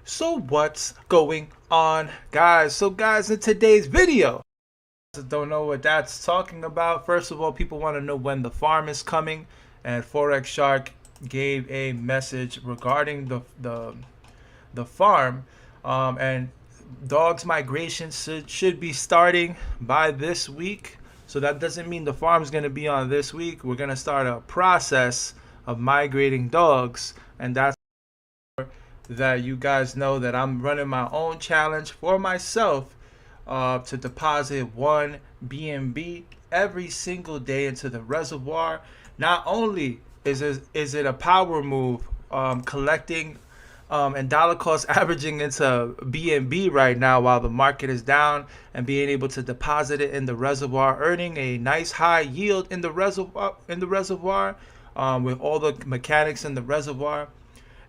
So what's going on, guys? So guys, in today's video, don't know what that's talking about. First of all, people want to know when the farm is coming, and Forex Shark gave a message regarding the farm, and dogs migration should be starting by this week. So that doesn't mean the farm's going to be on this week. We're going to start a process of migrating dogs, and that's that you guys know that I'm running my own challenge for myself to deposit one BNB every single day into the reservoir. Not only is it a power move, collecting and dollar cost averaging into BNB right now while the market is down, and being able to deposit it in the reservoir, earning a nice high yield in the reservoir, with all the mechanics in the reservoir,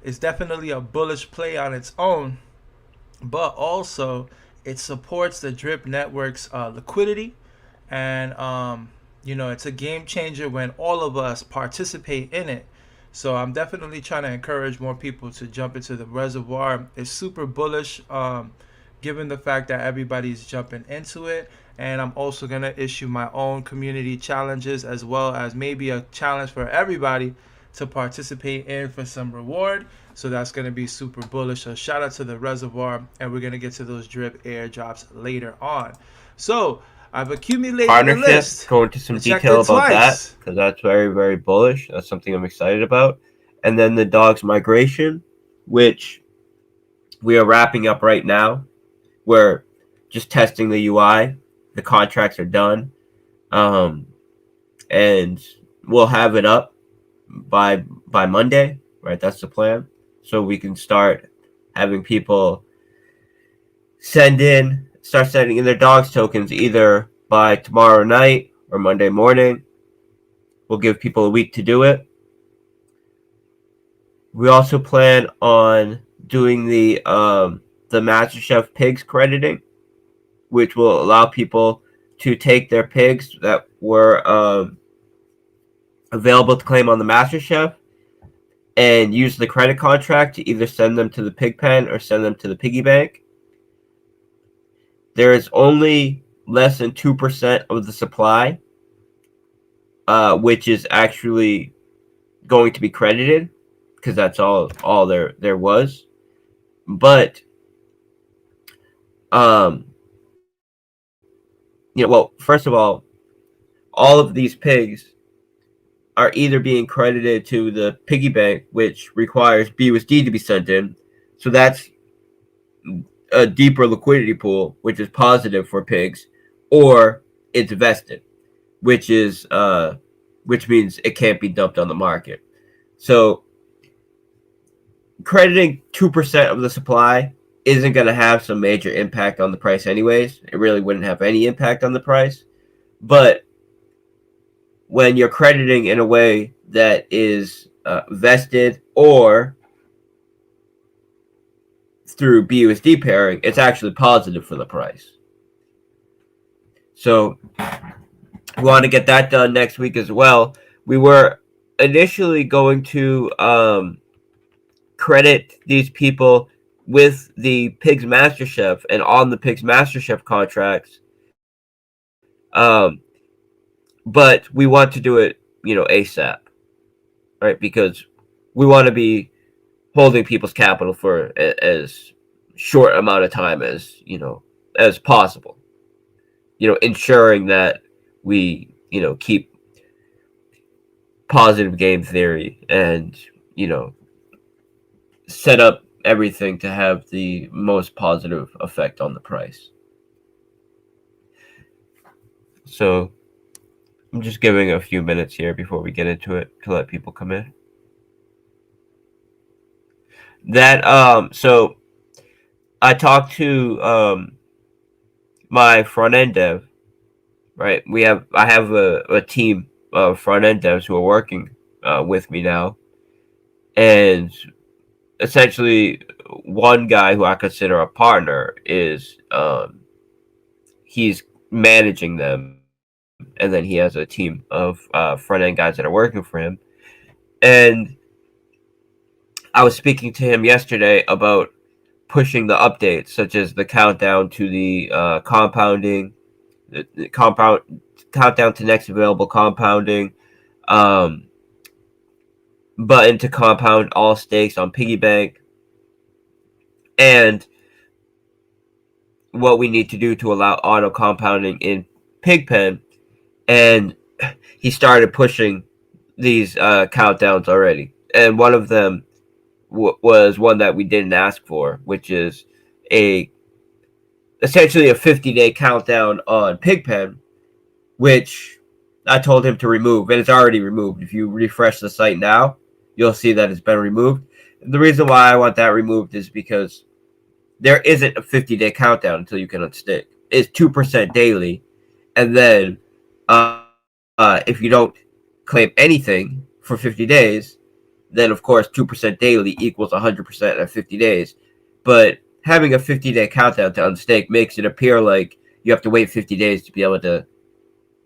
is definitely a bullish play on its own, but also it supports the drip network's liquidity, and it's a game changer when all of us participate in it. So I'm definitely trying to encourage more people to jump into the reservoir. It's super bullish, given the fact that everybody's jumping into it. And I'm also going to issue my own community challenges, as well as maybe a challenge for everybody to participate in for some reward. So that's going to be super bullish. So shout out to the reservoir, and we're going to get to those drip airdrops later on. So I've accumulated a Partnership, list. go into some I checked detail it about that twice. because that's very, very bullish. That's something I'm excited about. And then the dogs migration, which we are wrapping up right now. We're just testing the UI. The contracts are done. And we'll have it up by Monday, right? That's the plan. So we can start having people start sending in their dogs tokens either by tomorrow night or Monday morning. We'll give people a week to do it. We also plan on doing the MasterChef pigs crediting, which will allow people to take their pigs that were available to claim on the MasterChef and use the credit contract to either send them to the pig pen or send them to the piggy bank. There is only less than 2% of the supply, which is actually going to be credited, because that's all there was. But well, first of all of these pigs are either being credited to the piggy bank, which requires BUSD to be sent in. So that's a deeper liquidity pool, which is positive for pigs, or it's vested, which means it can't be dumped on the market. So crediting 2% of the supply isn't going to have some major impact on the price anyways. It really wouldn't have any impact on the price. But when you're crediting in a way that is vested or through BUSD pairing, it's actually positive for the price. So we want to get that done next week as well. We were initially going to credit these people with the Pigs MasterChef and on the Pigs MasterChef contracts. But we want to do it, ASAP, right? Because we want to be holding people's capital for as short amount of time as possible. Ensuring that we, keep positive game theory and, set up everything to have the most positive effect on the price. So I'm just giving a few minutes here before we get into it to let people come in. So I talked to my front end dev, right? I have a team of front end devs who are working with me now, and essentially one guy who I consider a partner is he's managing them, and then he has a team of front end guys that are working for him. And I was speaking to him yesterday about pushing the updates, such as the countdown to the compounding, the compound countdown to next available compounding, um, button to compound all stakes on piggy bank, and what we need to do to allow auto compounding in Pigpen. And he started pushing these countdowns already, and one of them was one that we didn't ask for, which is essentially a 50-day countdown on Pigpen, which I told him to remove, and it's already removed. If you refresh the site now, you'll see that it's been removed. The reason why I want that removed is because there isn't a 50-day countdown until you can unstick. It's 2% daily, and then if you don't claim anything for 50 days, then of course 2% daily equals 100% at 50 days. But having a 50-day countdown to unstake makes it appear like you have to wait 50 days to be able to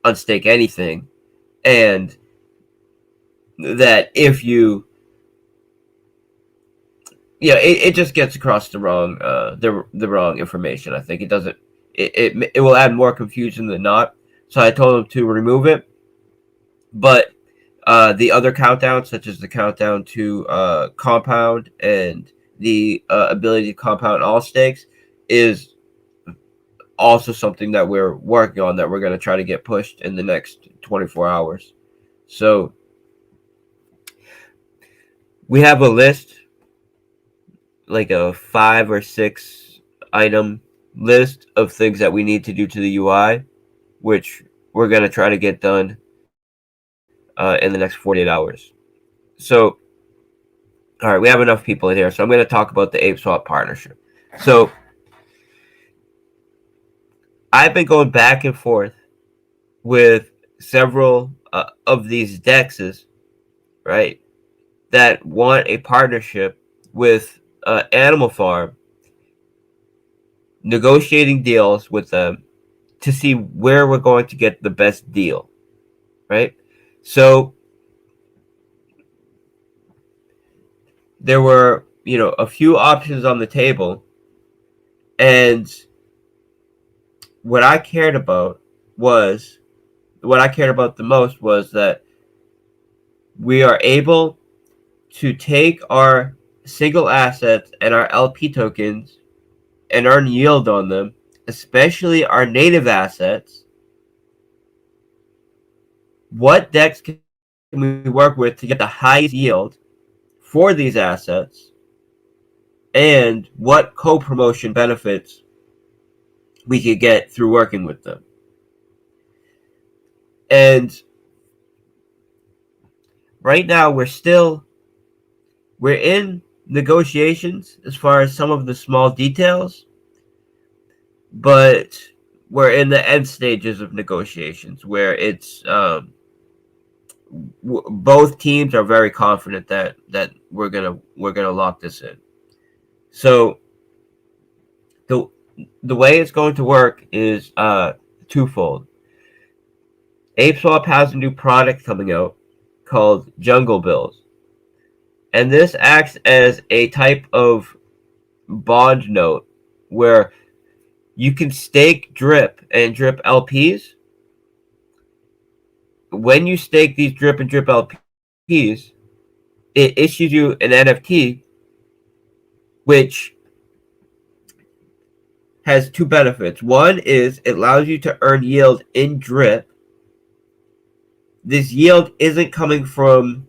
unstake anything, and that if you it just gets across the wrong the wrong information. I think it doesn't. It will add more confusion than not. So I told him to remove it. But the other countdowns, such as the countdown to compound and the ability to compound all stakes, is also something that we're working on, that we're going to try to get pushed in the next 24 hours. So we have a list, like a 5 or 6 item list of things that we need to do to the UI, which we're going to try to get done in the next 48 hours. So, all right, we have enough people in here, so I'm going to talk about the ApeSwap partnership. So, I've been going back and forth with several of these dexes, right, that want a partnership with Animal Farm, negotiating deals with them to see where we're going to get the best deal, right? So there were, a few options on the table, and what I cared about the most was that we are able to take our single assets and our LP tokens and earn yield on them, especially our native assets. What DEX can we work with to get the highest yield for these assets, and what co-promotion benefits we could get through working with them. And right now we're in negotiations as far as some of the small details, but we're in the end stages of negotiations where it's both teams are very confident that we're gonna lock this in. So the way it's going to work is twofold. ApeSwap has a new product coming out called Jungle Bills, and this acts as a type of bond note where you can stake drip and drip LPs. When you stake these drip and drip LPs, it issues you an NFT, which has two benefits. One is it allows you to earn yield in drip. This yield isn't coming from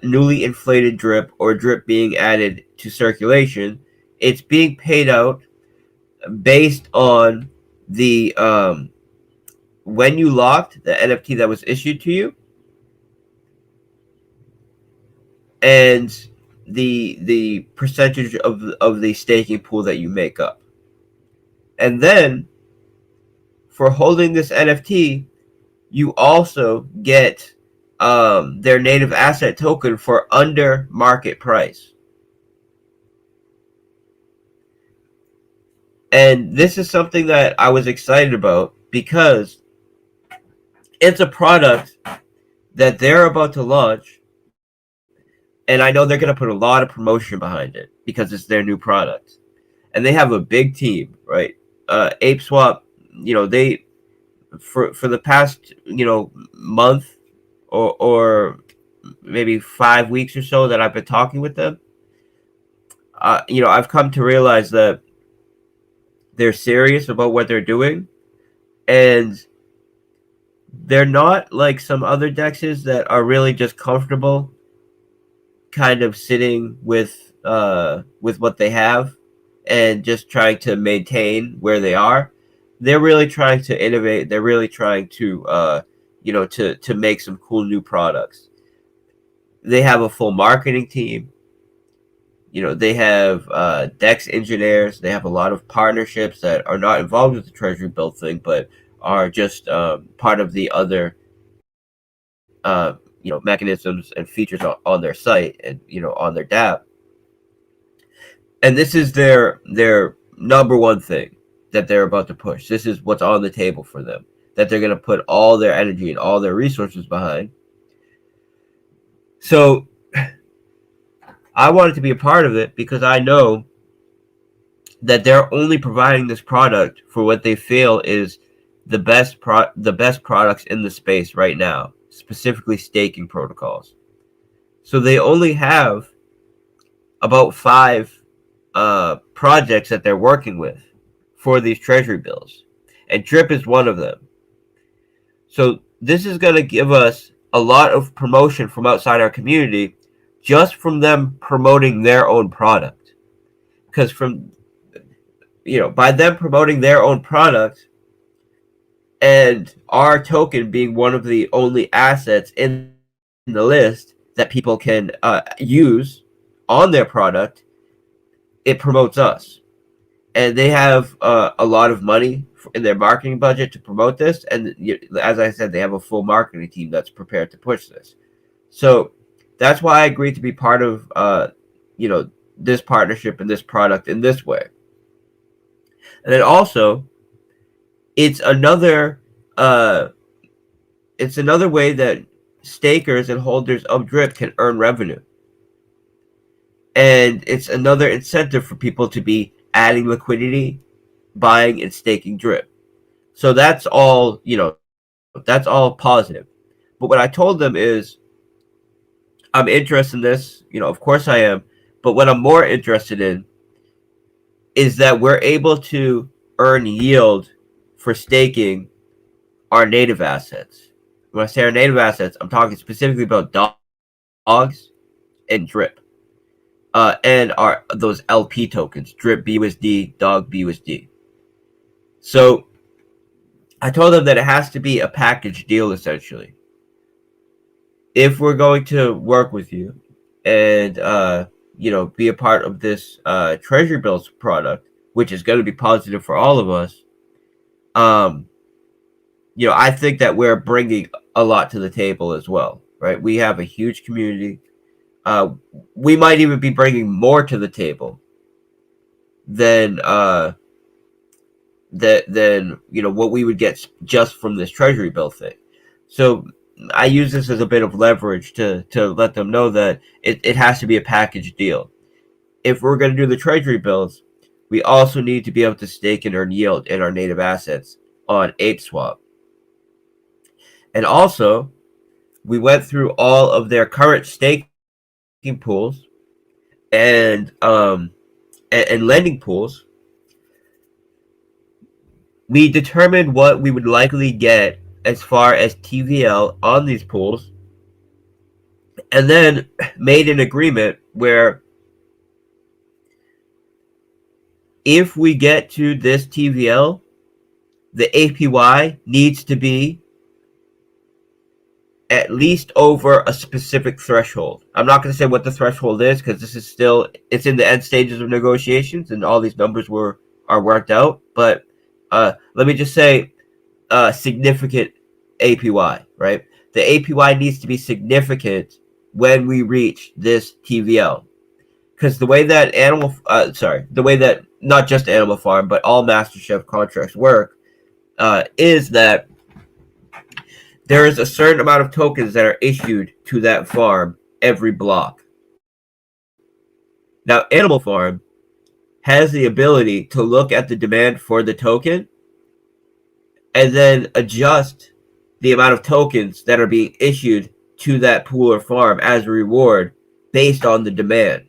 newly inflated drip or drip being added to circulation. It's being paid out based on the when you locked the NFT that was issued to you, and the percentage of the staking pool that you make up. And then for holding this NFT, you also get their native asset token for under market price. And this is something that I was excited about because it's a product that they're about to launch, and I know they're going to put a lot of promotion behind it because it's their new product. and they have a big team, right? ApeSwap, they for the past month or maybe 5 weeks or so that I've been talking with them, I've come to realize that they're serious about what they're doing, and they're not like some other dexes that are really just comfortable kind of sitting with what they have and just trying to maintain where they are. They're really trying to innovate. They're really trying to to make some cool new products. They have a full marketing team. They have dex engineers. They have a lot of partnerships that are not involved with the treasury build thing, but are just part of the other mechanisms and features on their site and on their dApp. And this is their number one thing that they're about to push. This is what's on the table for them, that they're going to put all their energy and all their resources behind. So I wanted to be a part of it because I know that they're only providing this product for what they feel is the best products in the space right now, specifically staking protocols. So they only have about 5 projects that they're working with for these treasury bills, and Drip is one of them. So this is going to give us a lot of promotion from outside our community, just from them promoting their own product. Because by them promoting their own product and our token being one of the only assets in the list that people can use on their product, it promotes us. And they have a lot of money in their marketing budget to promote this. And as I said, they have a full marketing team that's prepared to push this. So that's why I agreed to be part of this partnership and this product in this way. And then also, it's another way that stakers and holders of Drip can earn revenue. And it's another incentive for people to be adding liquidity, buying and staking Drip. So that's all, that's all positive. But what I told them is, I'm interested in this, of course I am. But what I'm more interested in is that we're able to earn yield for staking our native assets. When I say our native assets, I'm talking specifically about dogs and Drip. And those LP tokens, Drip BUSD, Dog BUSD. So I told them that it has to be a package deal, essentially. If we're going to work with you and be a part of this treasury bills product, which is going to be positive for all of us, I think that we're bringing a lot to the table as well, right? We have a huge community. We might even be bringing more to the table than what we would get just from this treasury bill thing. So I use this as a bit of leverage to let them know that it has to be a package deal. If we're going to do the treasury bills, we also need to be able to stake and earn yield in our native assets on ApeSwap. And also, we went through all of their current staking pools and lending pools. We determined what we would likely get as far as TVL on these pools, and then made an agreement where if we get to this TVL, the APY needs to be at least over a specific threshold. I'm not going to say what the threshold is because this is still, it's in the end stages of negotiations and all these numbers are worked out. But let me just say significant APY, right? The APY needs to be significant when we reach this TVL. Because the way that the way that not just Animal Farm, but all MasterChef contracts work is that there is a certain amount of tokens that are issued to that farm every block. Now, Animal Farm has the ability to look at the demand for the token and then adjust the amount of tokens that are being issued to that pool or farm as a reward based on the demand.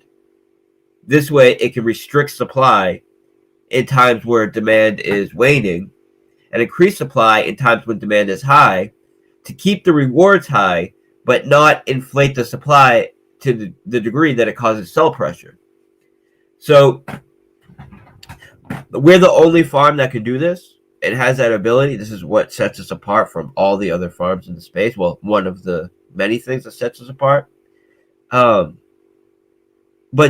This way, it can restrict supply in times where demand is waning and increase supply in times when demand is high to keep the rewards high, but not inflate the supply to the degree that it causes sell pressure. So we're the only farm that can do this. It has that ability. This is what sets us apart from all the other farms in the space. Well, one of the many things that sets us apart. But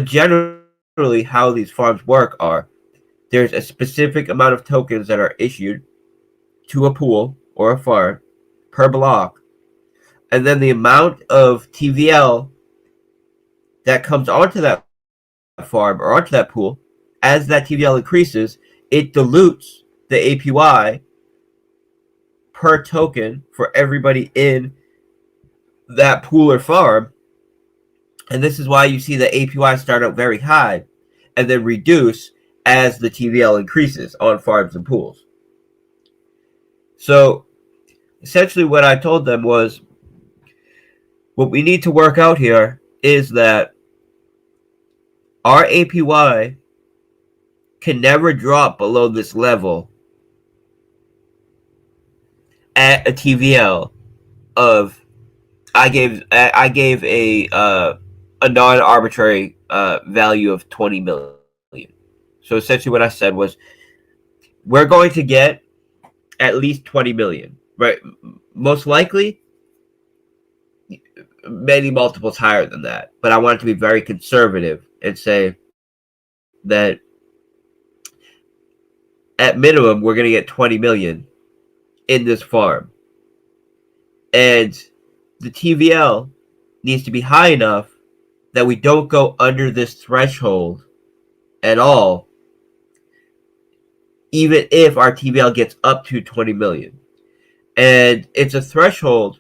generally, how these farms work are there's a specific amount of tokens that are issued to a pool or a farm per block, and then the amount of TVL that comes onto that farm or onto that pool, as that TVL increases, it dilutes the APY per token for everybody in that pool or farm. And this is why you see the APY start out very high and then reduce as the TVL increases on farms and pools. So essentially what I told them was, what we need to work out here is that our APY can never drop below this level at a TVL of I gave a non-arbitrary value of 20 million. So essentially what I said was, we're going to get at least 20 million, right? Most likely many multiples higher than that, but I wanted to be very conservative and say that at minimum we're going to get 20 million in this farm, and the TVL needs to be high enough that we don't go under this threshold at all, even if our TVL gets up to 20 million. And it's a threshold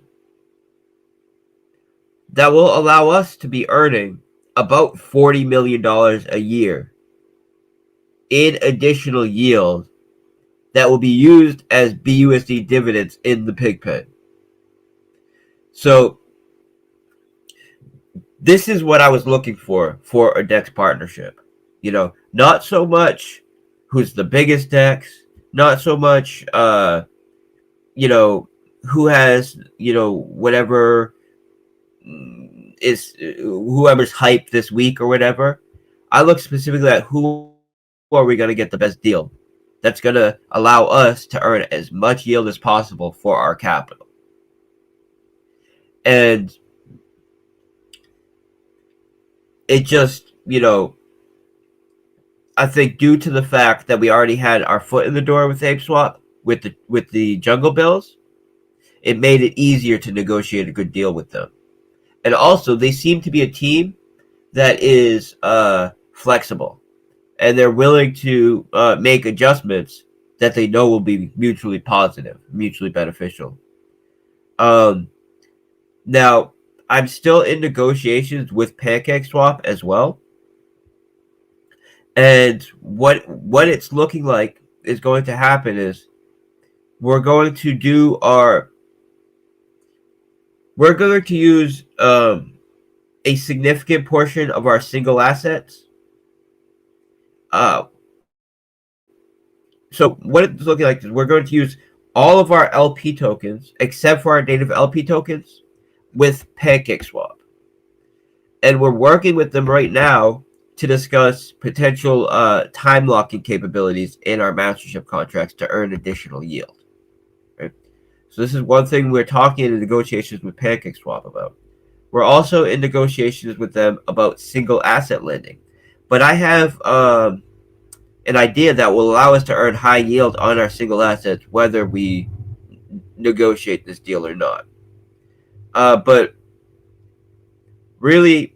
that will allow us to be earning about $40 million a year in additional yield that will be used as BUSD dividends in the pig pen. So this is what I was looking for a DEX partnership. You know, not so much who's the biggest DEX, not so much, you know, who has, you know, whatever is whoever's hyped this week or whatever. I look specifically at who are we going to get the best deal that's going to allow us to earn as much yield as possible for our capital. And it just, you know, I think due to the fact that we already had our foot in the door with ApeSwap, with the Jungle Bills, it made it easier to negotiate a good deal with them. And also, they seem to be a team that is flexible, and they're willing to make adjustments that they know will be mutually positive, mutually beneficial. Now, I'm still in negotiations with PancakeSwap as well. And what it's looking like is going to happen is we're going to use a significant portion of our single assets. So what it's looking like is we're going to use all of our LP tokens, except for our native LP tokens, with PancakeSwap. And we're working with them right now to discuss potential time locking capabilities in our mastership contracts to earn additional yield. Right? So this is one thing we're talking in negotiations with PancakeSwap about. We're also in negotiations with them about single asset lending. But I have an idea that will allow us to earn high yield on our single assets, whether we negotiate this deal or not. But really,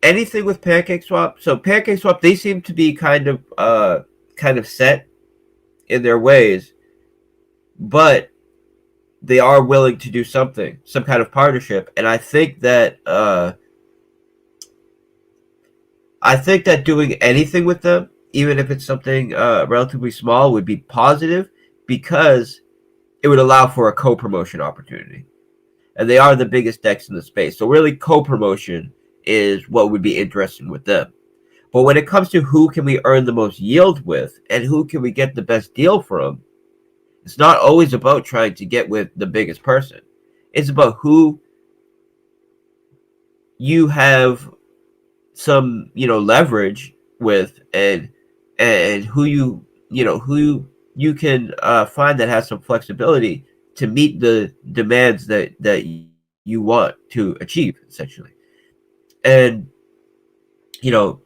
anything with PancakeSwap. So PancakeSwap, they seem to be kind of set in their ways, but they are willing to do something, some kind of partnership. And I think that I think that doing anything with them, even if it's something relatively small, would be positive because it would allow for a co-promotion opportunity. And they are the biggest decks in the space. So really co-promotion is what would be interesting with them. But when it comes to who can we earn the most yield with and who can we get the best deal from, it's not always about trying to get with the biggest person. It's about who you have some, leverage with, and who you can find that has some flexibility to meet the demands that you want to achieve, essentially. And you know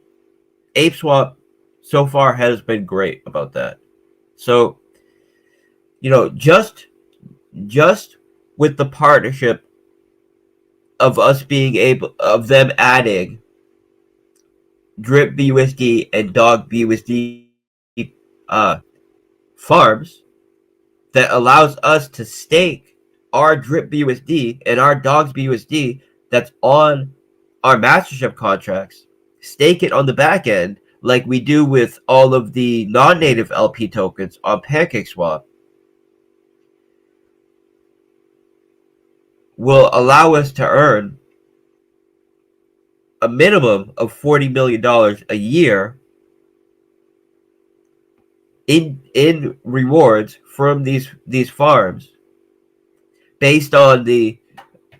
ApeSwap so far has been great about that. So just with the partnership of us being able of them adding drip BUSD and dog BUSD farms that allows us to stake our drip BUSD and our dogs BUSD that's on our mastership contracts, stake it on the back end like we do with all of the non-native LP tokens on PancakeSwap, will allow us to earn a minimum of $40 million a year in rewards from these farms based on the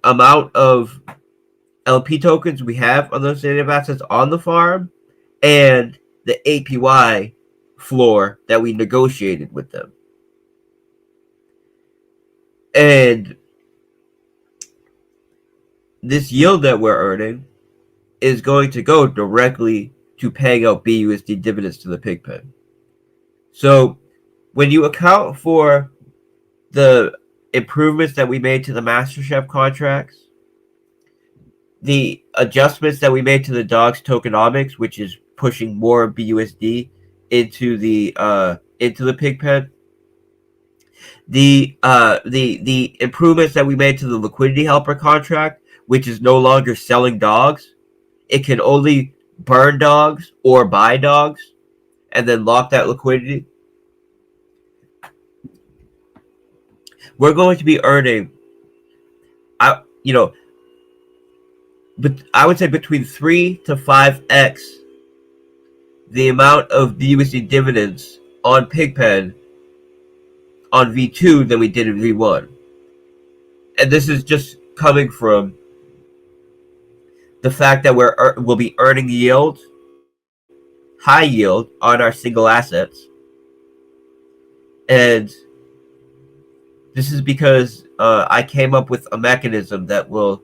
amount of LP tokens we have on those native assets on the farm and the APY floor that we negotiated with them. And this yield that we're earning is going to go directly to paying out BUSD dividends to the pig pen. So when you account for the improvements that we made to the MasterChef contracts, the adjustments that we made to the dogs tokenomics, which is pushing more BUSD into the pig pen, the improvements that we made to the liquidity helper contract, which is no longer selling dogs. It can only burn dogs or buy dogs and then lock that liquidity. We're going to be earning, but I would say between 3 to 5x the amount of BUSD dividends on Pigpen on V2 than we did in V1. And this is just coming from the fact that we'll be earning yield, high yield on our single assets. And this is because I came up with a mechanism that will,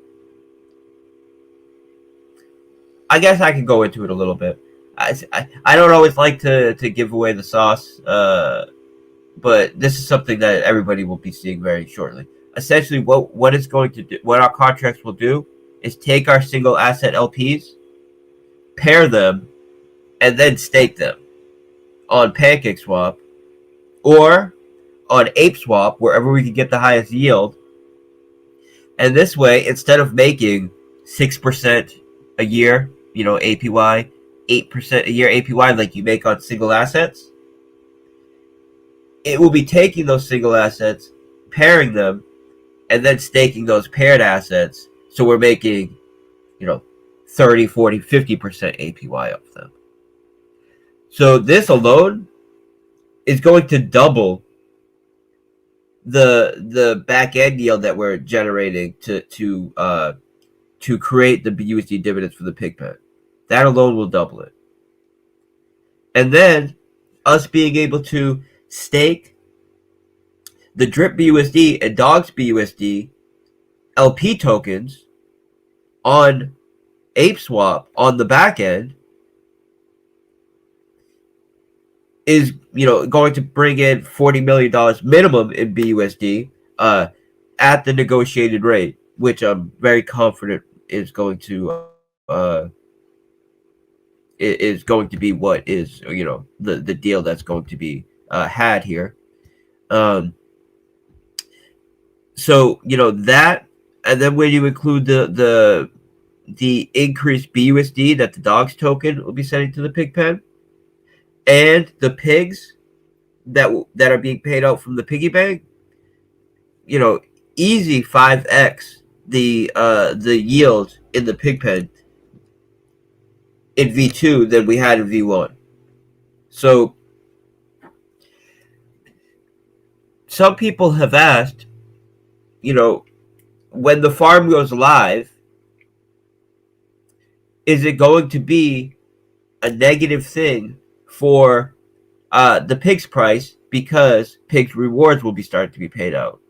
I guess I can go into it a little bit. I don't always like to give away the sauce, but this is something that everybody will be seeing very shortly. Essentially, what it's going to do, what our contracts will do, is take our single asset LPs, pair them, and then stake them on PancakeSwap or on ApeSwap, wherever we can get the highest yield. And this way, instead of making 6% a year, APY, 8% a year APY like you make on single assets, it will be taking those single assets, pairing them, and then staking those paired assets. So we're making, 30, 40, 50% APY of them. So this alone is going to double the back end yield that we're generating to create the BUSD dividends for the pig pen. That alone will double it. And then us being able to stake the drip BUSD and dogs BUSD LP tokens on ApeSwap on the back end is going to bring in $40 million minimum in BUSD at the negotiated rate, which I'm very confident is going to be what is the deal that's going to be had here. So that, and then when you include the the increased BUSD that the dogs token will be sending to the pig pen, and the pigs that are being paid out from the piggy bank, easy 5x the yield in the pig pen in V2 than we had in V1. So some people have asked, when the farm goes live, is it going to be a negative thing for the pig's price because pig's rewards will be starting to be paid out?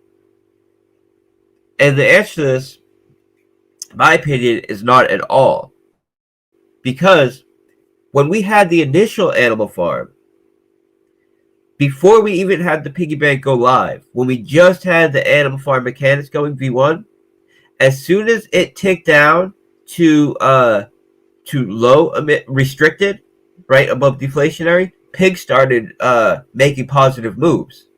And the answer to this, in my opinion, is not at all. Because when we had the initial Animal Farm, before we even had the piggy bank go live, when we just had the Animal Farm mechanics going V1, as soon as it ticked down to low restricted, right above deflationary, pigs started making positive moves.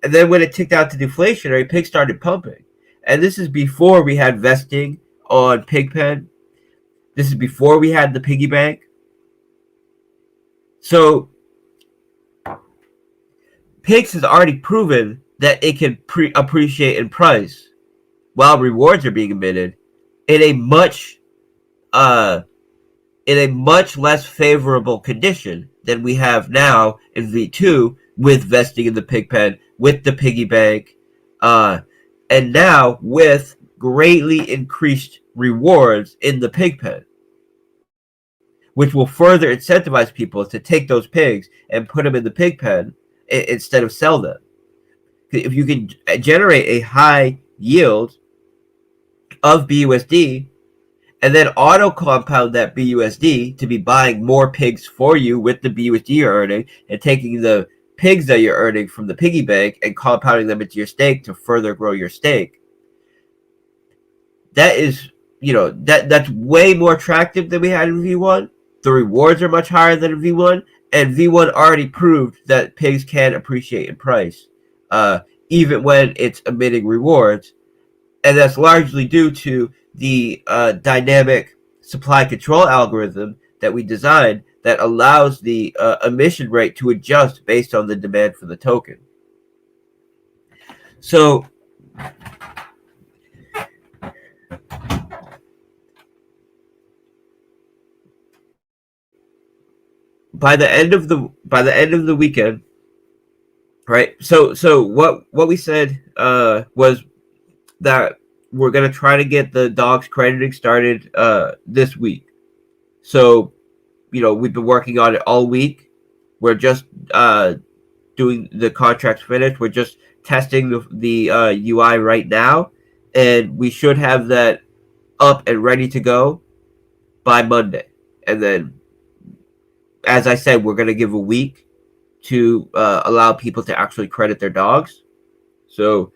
And then when it ticked out to deflationary, pigs started pumping. And this is before we had vesting on Pigpen. This is before we had the piggy bank. So pigs has already proven that it can appreciate in price while rewards are being emitted in a much less favorable condition than we have now in V2 with vesting in the pig pen, with the piggy bank, and now with greatly increased rewards in the pig pen, which will further incentivize people to take those pigs and put them in the pig pen instead of sell them. If you can generate a high yield of BUSD and then auto compound that BUSD to be buying more pigs for you with the BUSD you're earning, and taking the pigs that you're earning from the piggy bank and compounding them into your stake to further grow your stake, that is, that's way more attractive than we had in V1. The rewards are much higher than in V1, and V1 already proved that pigs can appreciate in price, even when it's emitting rewards. And that's largely due to the dynamic supply control algorithm that we designed that allows the emission rate to adjust based on the demand for the token. So by the end of the weekend, right? So what we said was that we're going to try to get the dogs crediting started this week. So, we've been working on it all week. We're just doing the contracts finished. We're just testing the UI right now. And we should have that up and ready to go by Monday. And then, as I said, we're going to give a week to allow people to actually credit their dogs. So,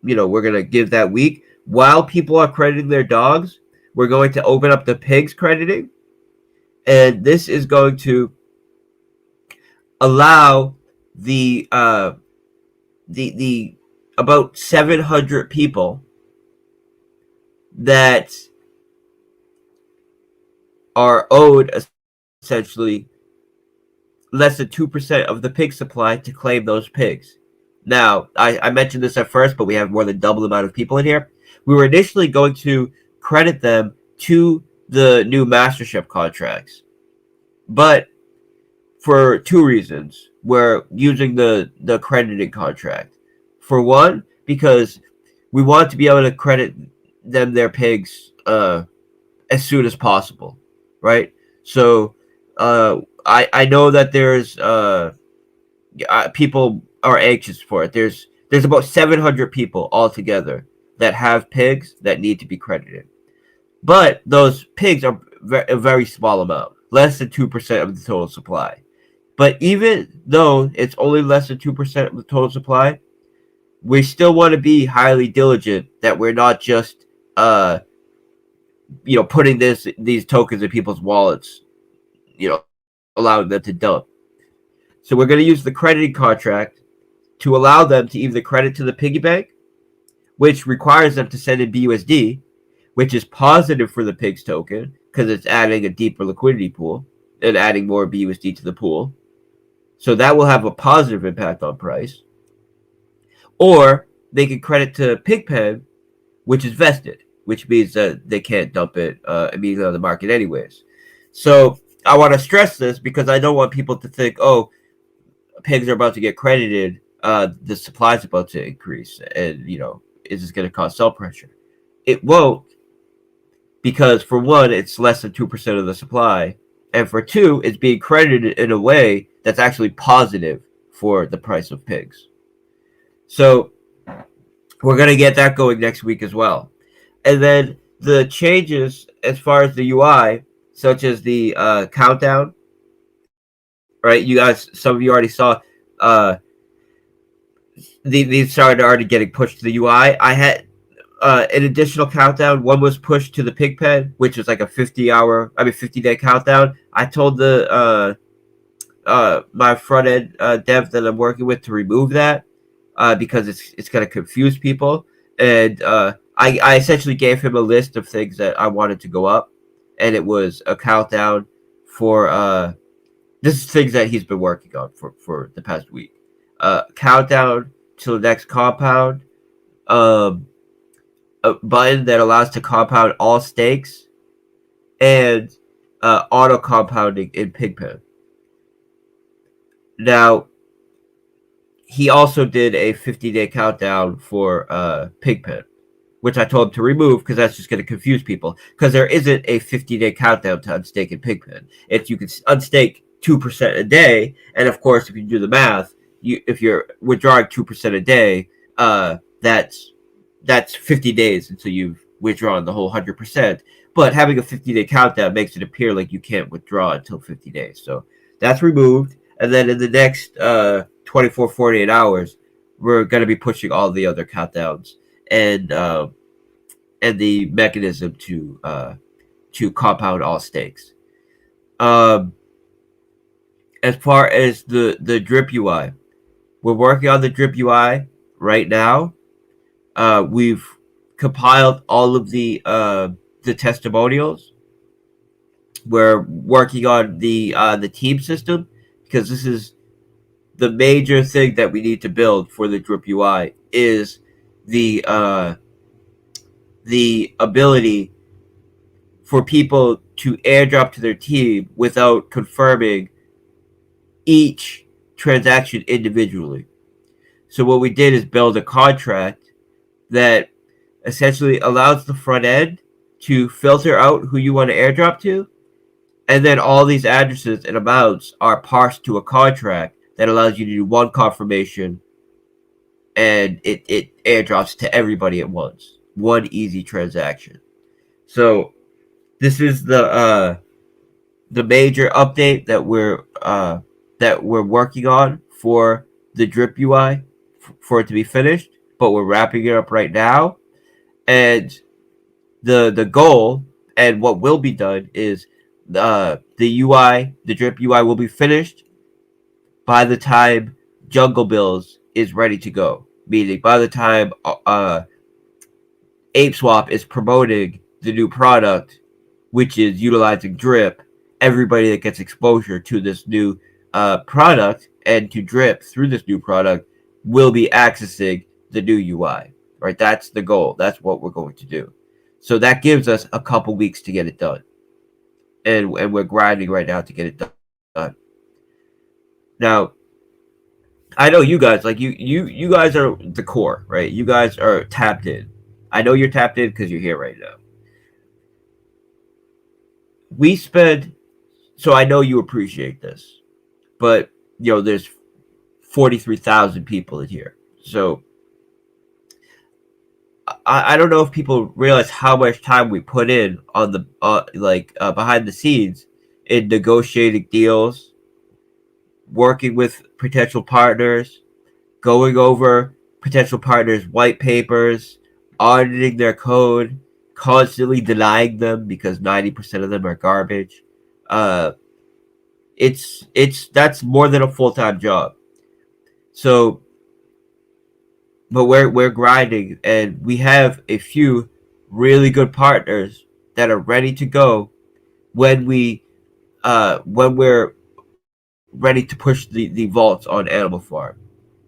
we're going to give that week. While people are crediting their dogs, we're going to open up the pigs crediting. And this is going to allow the about 700 people that are owed essentially less than 2% of the pig supply to claim those pigs. Now, I mentioned this at first, but we have more than double the amount of people in here. We were initially going to credit them to the new mastership contracts, but for two reasons, we're using the crediting contract. For one, because we want to be able to credit them their pigs as soon as possible, right? So I know that there's people are anxious for it. There's about 700 people altogether that have pigs that need to be credited. But those pigs are a very small amount, less than 2% of the total supply. But even though it's only less than 2% of the total supply, we still want to be highly diligent that we're not just putting these tokens in people's wallets, allowing them to dump. So we're going to use the crediting contract to allow them to either credit to the piggy bank, which requires them to send in BUSD, which is positive for the pigs token because it's adding a deeper liquidity pool and adding more BUSD to the pool. So that will have a positive impact on price. Or they can credit to Pigpen, which is vested, which means that they can't dump it immediately on the market anyways. So I want to stress this because I don't want people to think, oh, pigs are about to get credited, the supply is about to increase, and is this going to cause sell pressure? It won't, because for one, it's less than 2% of the supply, and for two, it's being credited in a way that's actually positive for the price of pigs. So we're going to get that going next week as well. And then the changes as far as the UI, such as the countdown, right? You guys, some of you already saw these started already getting pushed to the UI. I had an additional countdown. One was pushed to the Pigpen, which was like a 50-day countdown. I told the my front end dev that I'm working with to remove that because it's going to confuse people. And I essentially gave him a list of things that I wanted to go up, and it was a countdown for this is things that he's been working on for the past week. Countdown to the next compound, a button that allows to compound all stakes, and auto compounding in Pigpen. Now, he also did a 50-day countdown for Pigpen, which I told him to remove because that's just going to confuse people. Because there isn't a 50-day countdown to unstake in Pigpen. If you can unstake 2% a day, and of course, if you do the math, if you're withdrawing 2% a day, that's 50 days until you've withdrawn the whole 100%. But having a 50-day countdown makes it appear like you can't withdraw until 50 days. So that's removed. And then in the next 24, 48 hours, we're going to be pushing all the other countdowns and the mechanism to compound all stakes. As far as the drip UI, we're working on the drip UI right now. We've compiled all of the testimonials. We're working on the team system because this is the major thing that we need to build for the drip UI is the ability for people to airdrop to their team without confirming each transaction individually. So what we did is build a contract that essentially allows the front end to filter out who you want to airdrop to, and then all these addresses and amounts are parsed to a contract that allows you to do one confirmation, and it airdrops to everybody at once. One easy transaction. So this is the major update that we're working on for the drip UI for it to be finished, but we're wrapping it up right now. And the goal and what will be done is the drip UI will be finished by the time Jungle Bills is ready to go. Meaning by the time ApeSwap is promoting the new product, which is utilizing drip, everybody that gets exposure to this new product and to drip through this new product will be accessing the new UI. Right? That's the goal. That's what we're going to do. So that gives us a couple weeks to get it done. And we're grinding right now to get it done. Now, I know you guys, like you guys are the core, right? You guys are tapped in. I know you're tapped in because you're here right now. We spend, so I know you appreciate this, but there's 43,000 people in here. So I don't know if people realize how much time we put in on the behind the scenes in negotiating deals, working with potential partners, going over potential partners' white papers, auditing their code, constantly denying them because 90% of them are garbage. That's more than a full-time job. So, but we're grinding, and we have a few really good partners that are ready to go when we're ready to push the vaults on Animal Farm.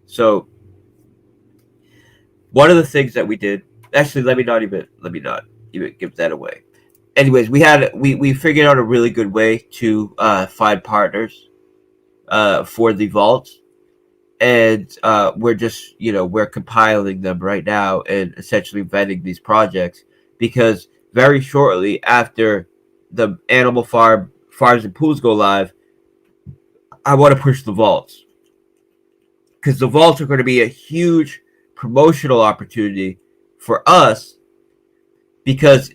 So one of the things that we did, actually, let me not even give that away. Anyways, we figured out a really good way to find partners for the vaults, and we're just we're compiling them right now and essentially vetting these projects, because very shortly after the Animal Farms and pools go live, I want to push the vaults, because the vaults are going to be a huge promotional opportunity for us, because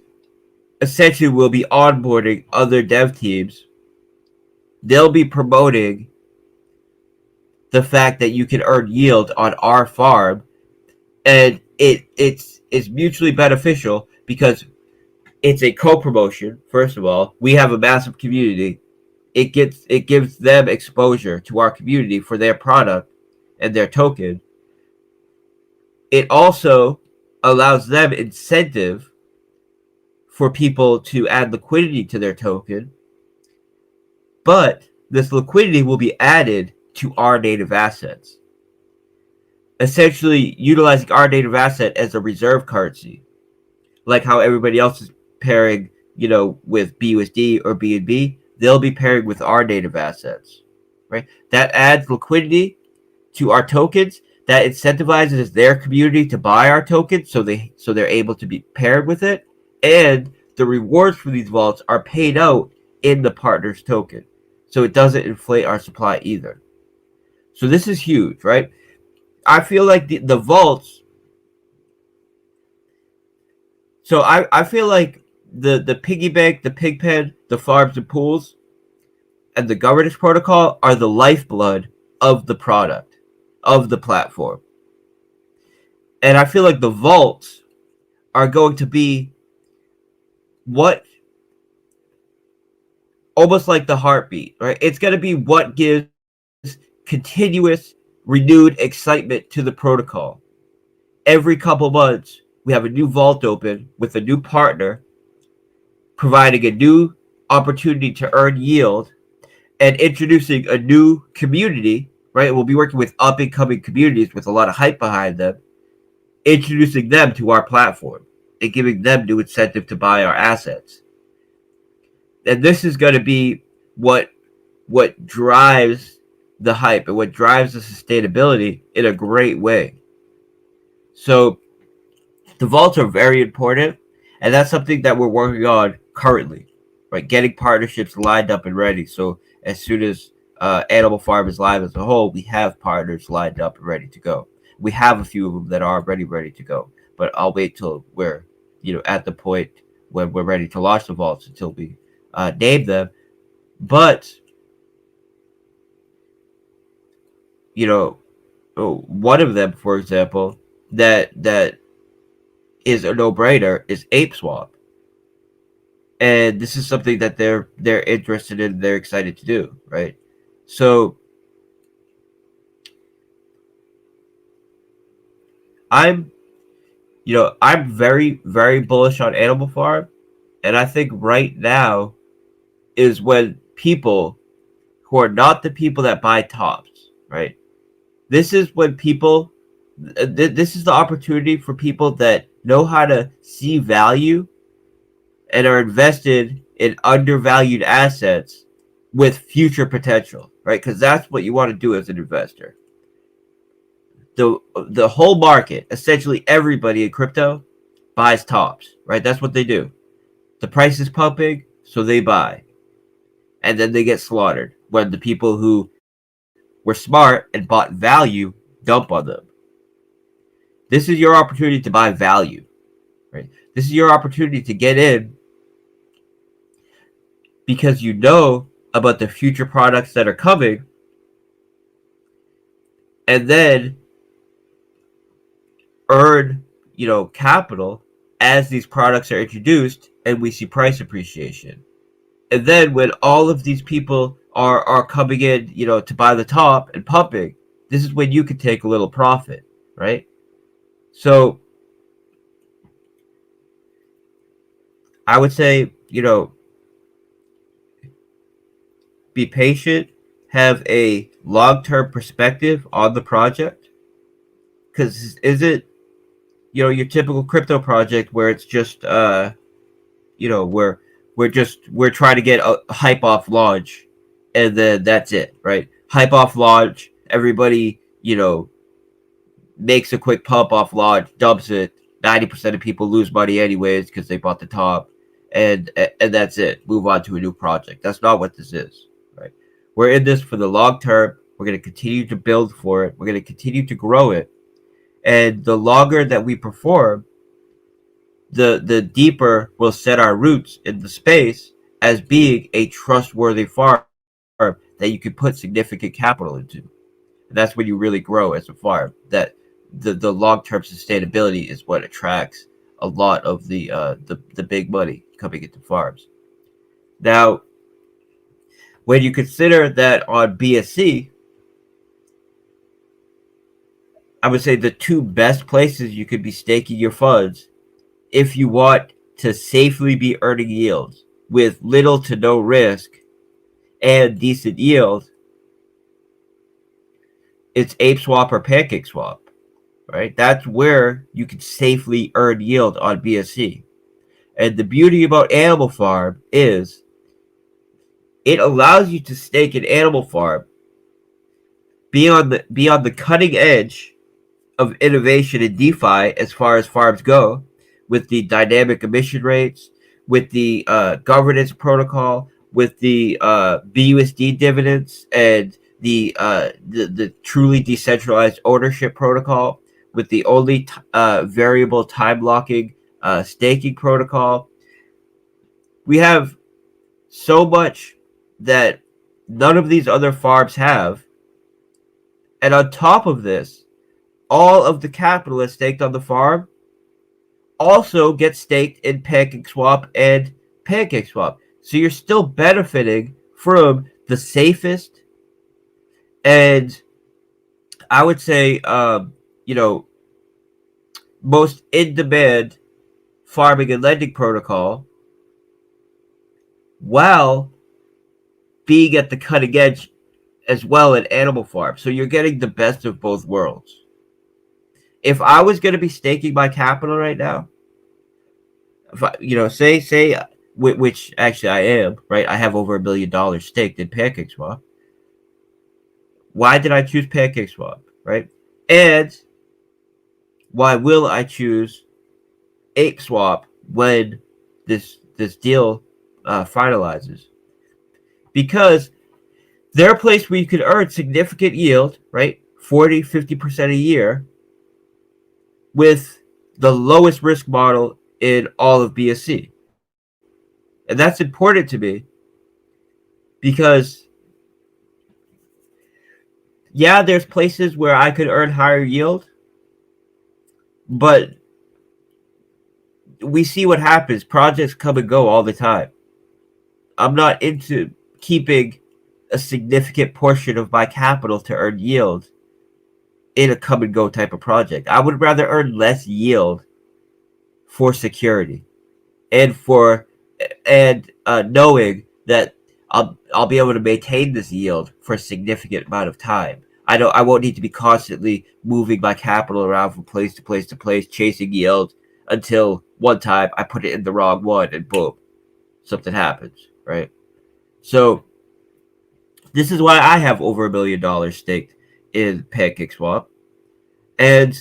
essentially we'll be onboarding other dev teams. They'll be promoting the fact that you can earn yield on our farm, and it's mutually beneficial, because it's a co-promotion. First of all, we have a massive community. It gives them exposure to our community for their product and their token. It also allows them incentive for people to add liquidity to their token, but this liquidity will be added to our native assets, essentially utilizing our native asset as a reserve currency, like how everybody else is pairing, with BUSD or BNB. They'll be pairing with our native assets, right? That adds liquidity to our tokens. That incentivizes their community to buy our tokens, so they're able to be paired with it, and the rewards for these vaults are paid out in the partner's token, so it doesn't inflate our supply either. So this is huge, right? I feel like the vaults. So I feel like the piggy bank, the pig pen, the farms and pools, and the governance protocol are the lifeblood of the product, of the platform. And I feel like the vaults are going to be what, almost like the heartbeat, right? It's going to be what gives continuous, renewed excitement to the protocol. Every couple months, we have a new vault open with a new partner, providing a new opportunity to earn yield, and introducing a new community, right? We'll be working with up and coming communities with a lot of hype behind them, introducing them to our platform and giving them new incentive to buy our assets. And this is going to be what drives the hype and what drives the sustainability in a great way. So the vaults are very important, and that's something that we're working on currently, right? Getting partnerships lined up and ready. So as soon as Animal Farm is live as a whole, we have partners lined up and ready to go. We have a few of them that are already ready to go, but I'll wait till we're at the point when we're ready to launch the vaults until we name them. But one of them, for example, that is a no-brainer is ApeSwap, and this is something that they're interested in, they're excited to do, right? So I'm very, very bullish on Animal Farm, and I think right now is when people who are not the people that buy tops, right? This is when people, this is the opportunity for people that know how to see value and are invested in undervalued assets with future potential, right? Because that's what you want to do as an investor. The whole market, essentially everybody in crypto, buys tops, right? That's what they do. The price is pumping, so they buy, and then they get slaughtered when the people who were smart and bought value dump on them. This is your opportunity to buy value, right? This is your opportunity to get in because you know about the future products that are coming, and then earn, capital as these products are introduced and we see price appreciation. And then when all of these people are coming in, to buy the top and pumping, this is when you can take a little profit, right? So I would say, be patient, have a long-term perspective on the project, because is it, your typical crypto project where it's just where we're trying to get a hype off launch, and then that's it, right? Hype off launch, everybody makes a quick pump off launch, dumps it. 90% of people lose money anyways because they bought the top, and that's it. Move on to a new project. That's not what this is, right? We're in this for the long term. We're going to continue to build for it. We're going to continue to grow it, and the longer that we perform, the deeper we'll set our roots in the space as being a trustworthy farm that you can put significant capital into. And that's when you really grow as a farm. That the long term sustainability is what attracts a lot of the big money coming into farms. Now, when you consider that on BSC, I would say the two best places you could be staking your funds if you want to safely be earning yields with little to no risk and decent yield, it's ApeSwap or PancakeSwap, right? That's where you can safely earn yield on BSC. And the beauty about Animal Farm is it allows you to stake an Animal Farm, be on the cutting edge of innovation in DeFi as far as farms go, with the dynamic emission rates, with the governance protocol, with the BUSD dividends, and the truly decentralized ownership protocol, with the only variable time locking staking protocol. We have so much that none of these other farms have, and on top of this, all of the capital is staked on the farm also gets staked in PancakeSwap and PancakeSwap. So you're still benefiting from the safest and, I would say, most in-demand farming and lending protocol, while being at the cutting edge as well in Animal Farm. So you're getting the best of both worlds. If I was going to be staking my capital right now, if I, say, which actually I am, right? I have over $1 million staked in PancakeSwap. Why did I choose PancakeSwap, right? And why will I choose ApeSwap when this deal finalizes? Because they're a place where you can earn significant yield, right? 40-50% a year, with the lowest risk model in all of BSC. And that's important to me because, yeah, there's places where I could earn higher yield, but we see what happens. Projects come and go all the time. I'm not into keeping a significant portion of my capital to earn yield in a come and go type of project. I would rather earn less yield for security and knowing that I'll be able to maintain this yield for a significant amount of time. I won't need to be constantly moving my capital around from place to place to place, chasing yield until one time I put it in the wrong one and boom, something happens, right? So this is why I have over $1 million staked in PancakeSwap, and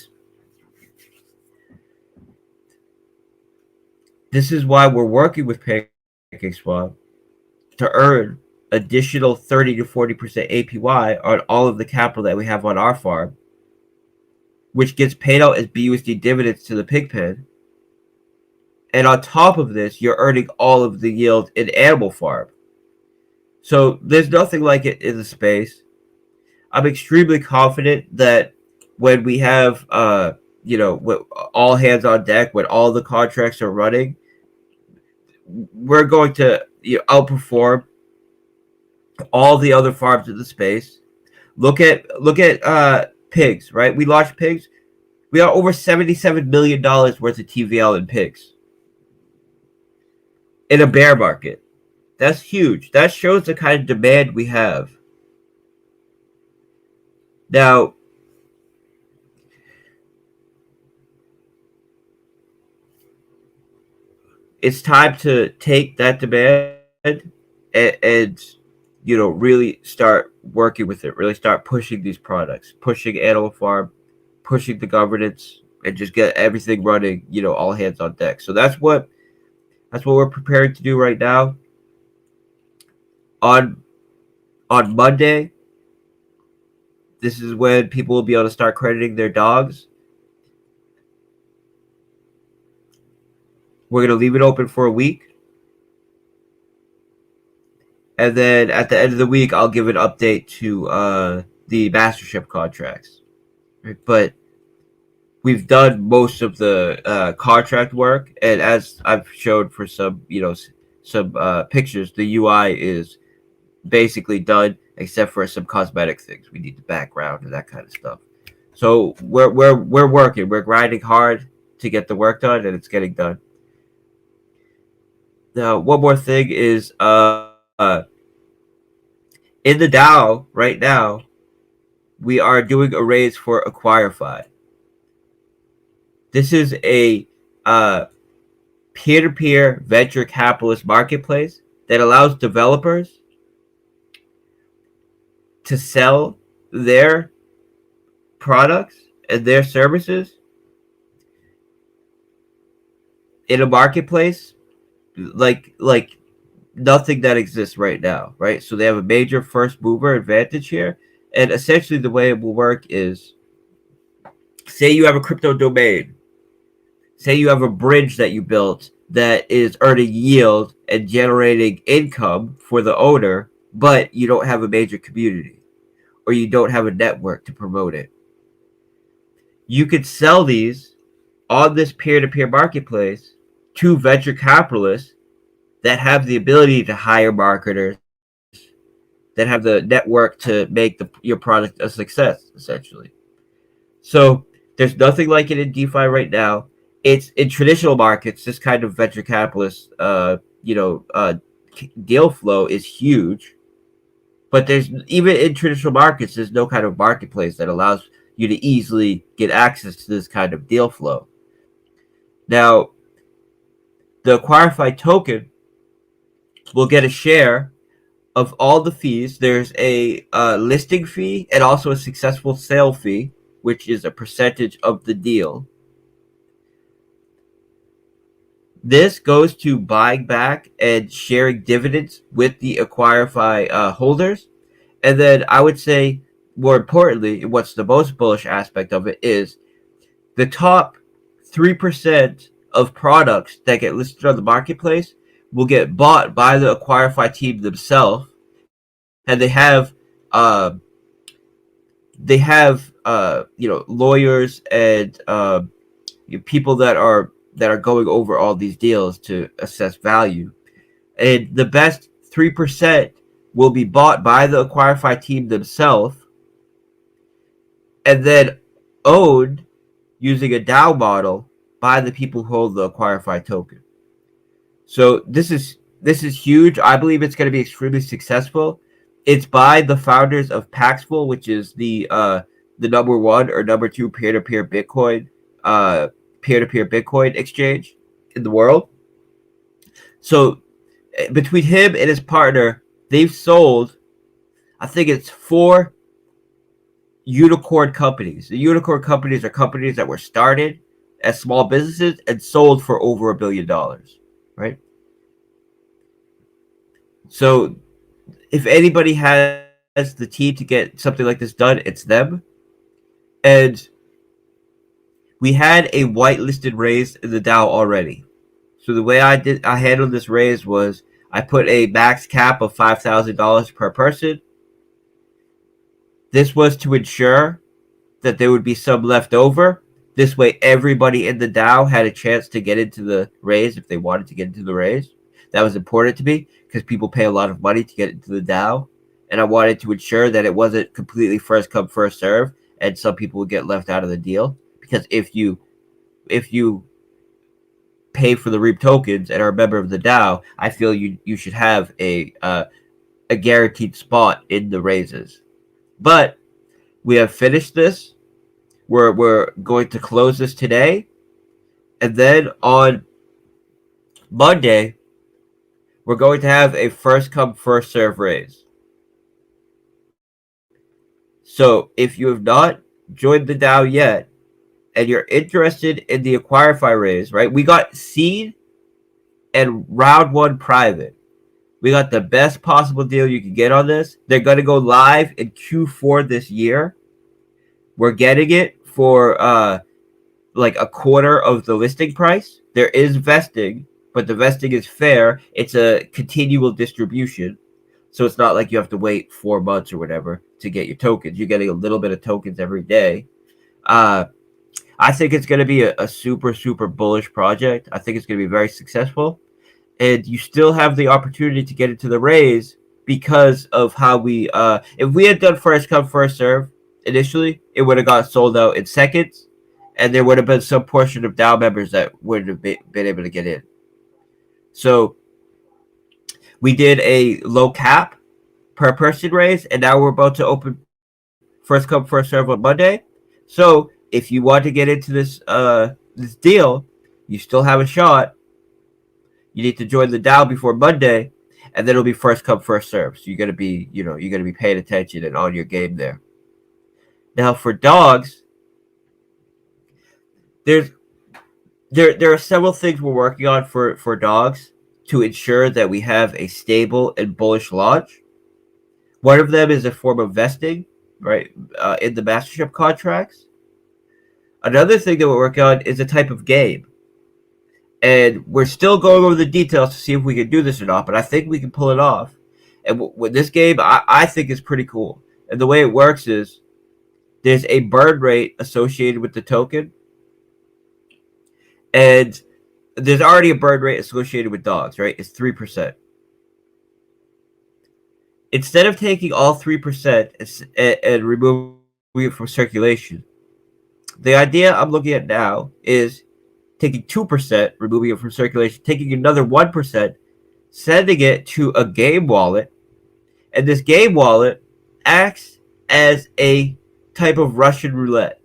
this is why we're working with PancakeSwap to earn additional 30 to 40% APY on all of the capital that we have on our farm, which gets paid out as BUSD dividends to the pigpen. And on top of this, you're earning all of the yield in Animal Farm. So there's nothing like it in the space. I'm extremely confident that when we have, all hands on deck, when all the contracts are running, we're going to outperform all the other farms in the space. Look at pigs, right? We launched pigs. We got over $77 million worth of TVL in pigs. in a bear market. That's huge. That shows the kind of demand we have. Now, it's time to take that demand and really start working with it. Really start pushing these products, pushing Animal Farm, pushing the governance, and just get everything running. All hands on deck. So that's what we're preparing to do right now. On on Monday, this is when people will be able to start crediting their dogs. We're gonna leave it open for a week, and then at the end of the week, I'll give an update to the mastership contracts. Right? But we've done most of the contract work, and as I've showed for some pictures, the UI is basically done, except for some cosmetic things. We need the background and that kind of stuff. So we're working. We're grinding hard to get the work done, and it's getting done. Now, one more thing is in the DAO right now, we are doing a raise for AcquireFi. This is a peer-to-peer venture capitalist marketplace that allows developers to sell their products and their services in a marketplace like nothing that exists right now, right? So they have a major first mover advantage here. And essentially the way it will work is, say you have a crypto domain, say you have a bridge that you built that is earning yield and generating income for the owner, but you don't have a major community or you don't have a network to promote it. You could sell these on this peer-to-peer marketplace to venture capitalists that have the ability to hire marketers, that have the network to make your product a success, essentially. So there's nothing like it in DeFi right now. It's in traditional markets. This kind of venture capitalist, deal flow is huge. But there's even in traditional markets, there's no kind of marketplace that allows you to easily get access to this kind of deal flow. Now, the AcquireFi token will get a share of all the fees. There's a listing fee and also a successful sale fee, which is a percentage of the deal. This goes to buying back and sharing dividends with the AcquireFi holders. And then I would say, more importantly, what's the most bullish aspect of it is the top 3% of products that get listed on the marketplace will get bought by the AcquireFi team themselves, and they have lawyers and people that are going over all these deals to assess value, and the best 3% will be bought by the AcquireFi team themselves, and then owned using a DAO model by the people who hold the AcquireFi token. So this is huge. I believe it's going to be extremely successful. It's by the founders of Paxful, which is the number one or number two peer-to-peer Bitcoin exchange in the world. So between him and his partner, they've sold, I think it's 4 unicorn companies. The unicorn companies are companies that were started as small businesses and sold for over $1 billion, right? So if anybody has the team to get something like this done, it's them. And we had a whitelisted raise in the DAO already. So the way I handled this raise was I put a max cap of $5,000 per person. This was to ensure that there would be some left over. This way, everybody in the DAO had a chance to get into the raise if they wanted to get into the raise. That was important to me because people pay a lot of money to get into the DAO. And I wanted to ensure that it wasn't completely first come, first serve, and some people would get left out of the deal. Because if you pay for the REAP tokens and are a member of the DAO, I feel you should have a guaranteed spot in the raises. But we have finished this. We're going to close this today, and then on Monday we're going to have a first come first serve raise. So if you have not joined the DAO yet, and you're interested in the Acquirify raise, right? We got seed and round one private. We got the best possible deal you can get on this. They're going to go live in Q4 this year. We're getting it for like a quarter of the listing price. There is vesting, but the vesting is fair. It's a continual distribution. So it's not like you have to wait 4 months or whatever to get your tokens. You're getting a little bit of tokens every day. I think it's going to be a super, super bullish project. I think it's going to be very successful. And you still have the opportunity to get into the raise because of how we, if we had done first come, first serve initially, it would have got sold out in seconds. And there would have been some portion of DAO members that wouldn't have been able to get in. So we did a low cap per person raise, and now we're about to open first come, first serve on Monday. So if you want to get into this this deal, you still have a shot. You need to join the DAO before Monday, and then it'll be first come, first serve. So you're gonna be, you're gonna be paying attention and on your game there. Now for dogs, there are several things we're working on for dogs to ensure that we have a stable and bullish launch. One of them is a form of vesting, right, in the mastership contracts. Another thing that we're working on is a type of game. And we're still going over the details to see if we can do this or not, but I think we can pull it off. And with this game, I think is pretty cool. And the way it works is there's a burn rate associated with the token. And there's already a burn rate associated with dogs, right? It's 3%. Instead of taking all 3% and removing it from circulation, the idea I'm looking at now is taking 2%, removing it from circulation, taking another 1%, sending it to a game wallet, and this game wallet acts as a type of Russian roulette.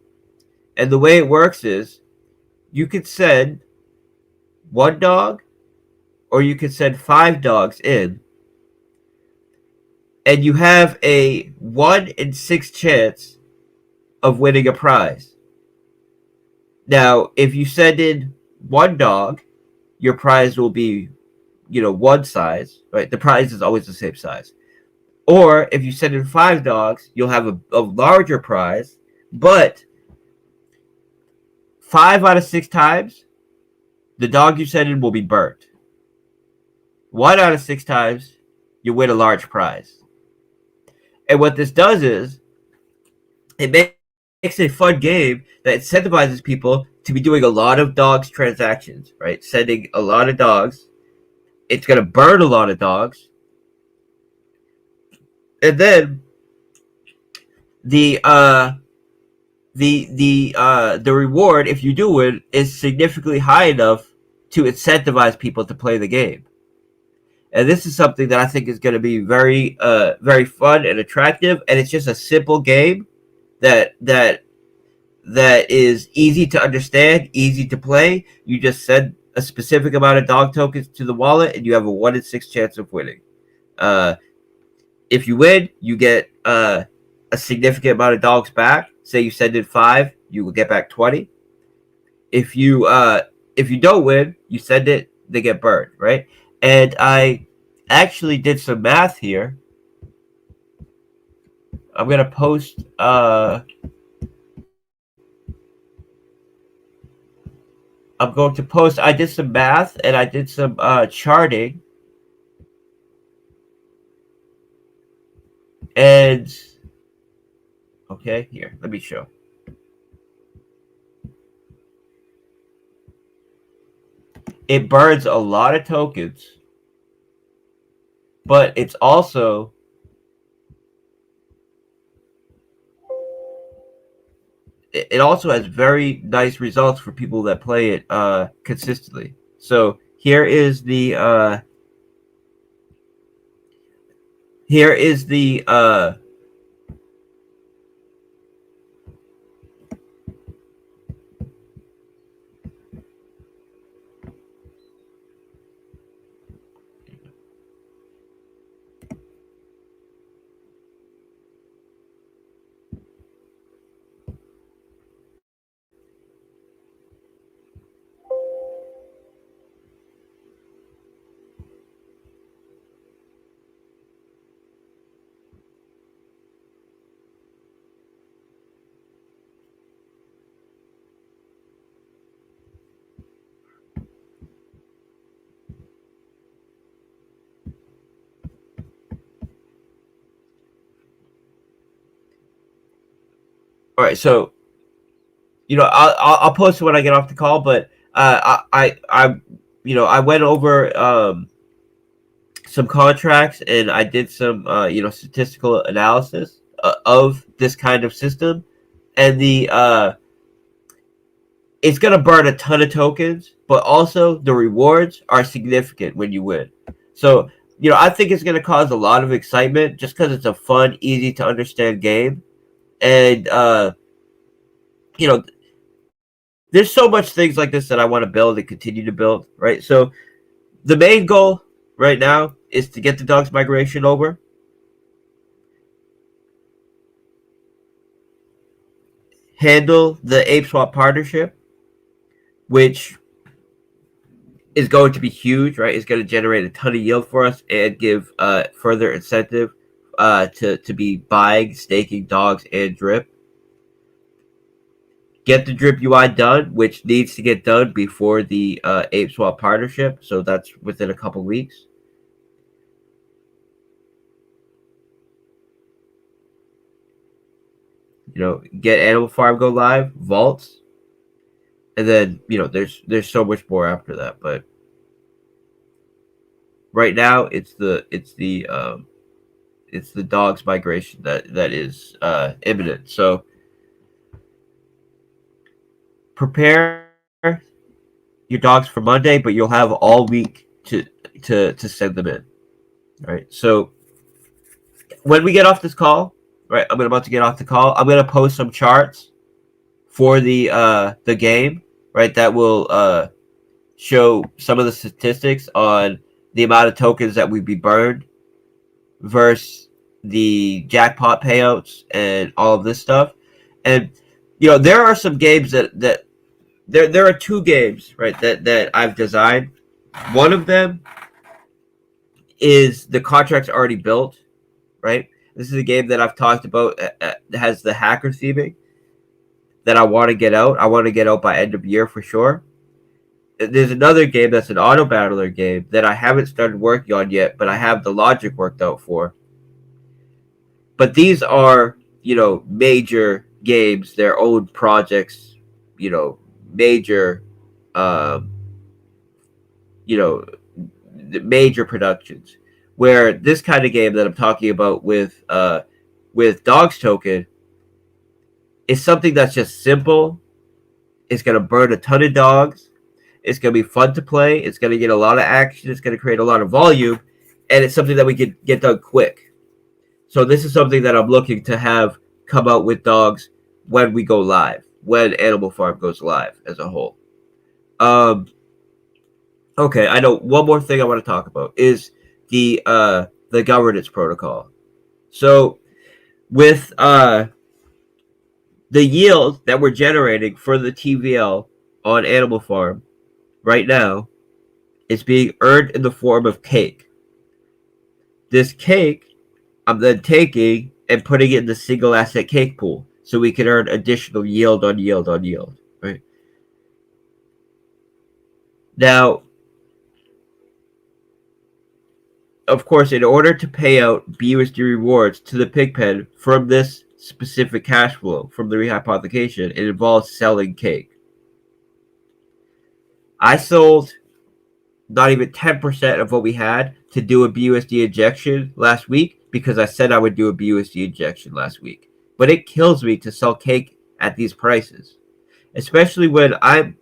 And the way it works is you could send 1 dog or you could send 5 dogs in, and you have a 1 in 6 chance of winning a prize. Now, if you send in 1 dog, your prize will be, one size, right? The prize is always the same size. Or if you send in 5 dogs, you'll have a larger prize, but 5 out of 6 times, the dog you send in will be burnt. 1 out of 6 times, you win a large prize. And what this does is, it makes a fun game that incentivizes people to be doing a lot of dogs transactions, right? Sending a lot of dogs. It's going to burn a lot of dogs. And then the reward, if you do it, is significantly high enough to incentivize people to play the game. And this is something that I think is going to be very very fun and attractive, and it's just a simple game that is easy to understand, easy to play. You just send a specific amount of dog tokens to the wallet, and you have a 1 in 6 chance of winning. If you win, you get a significant amount of dogs back. Say you send in 5, you will get back 20. If you don't win, you send it, they get burned, right? And I actually did some math here. I'm gonna post. I'm going to post. I did some math and I did some charting. And okay, here, let me show. It burns a lot of tokens, but it's also has very nice results for people that play it consistently. So here is the here is the all right. So I'll post it when I get off the call, but I went over some contracts and I did some statistical analysis of this kind of system, and the it's gonna burn a ton of tokens, but also the rewards are significant when you win. So I think it's gonna cause a lot of excitement just because it's a fun, easy to understand game, and you know there's so much things like this that I want to build and continue to build, right? So the main goal right now is to get the dogs migration over, handle the ApeSwap partnership, which is going to be huge, right? It's going to generate a ton of yield for us and give further incentive to be buying, staking dogs and drip. Get the drip UI done, which needs to get done before the ApeSwap partnership. So that's within a couple weeks. Get Animal Farm go live, vaults, and then there's so much more after that. But right now, it's the dogs migration that is imminent. So prepare your dogs for Monday, but you'll have all week to send them in. Right. So when we get off this call, right, I'm about to get off the call. I'm gonna post some charts for the game, right, that will show some of the statistics on the amount of tokens that would be burned versus the jackpot payouts and all of this stuff. And there are some games that there are two games, right, that I've designed. One of them is the contract's already built, right? This is a game that I've talked about that has the hacker theming that I want to get out. I want to get out by end of year for sure. There's another game that's an auto battler game that I haven't started working on yet, but I have the logic worked out for. But these are, major games, their own projects, major, major productions. Where this kind of game that I'm talking about with Dogs Token is something that's just simple. It's going to burn a ton of dogs. It's going to be fun to play. It's going to get a lot of action. It's going to create a lot of volume. And it's something that we can get done quick. So this is something that I'm looking to have come out with dogs when we go live, when Animal Farm goes live as a whole. Okay, I know one more thing I want to talk about is the governance protocol. So with the yield that we're generating for the TVL on Animal Farm right now is being earned in the form of cake. This cake I'm then taking and putting it in the single asset cake pool so we can earn additional yield on yield on yield, right? Now, of course, in order to pay out BUSD rewards to the Pigpen from this specific cash flow from the rehypothecation, it involves selling cake. I sold not even 10% of what we had to do a BUSD injection last week because I said I would do a BUSD injection last week. But it kills me to sell cake at these prices, especially when I'm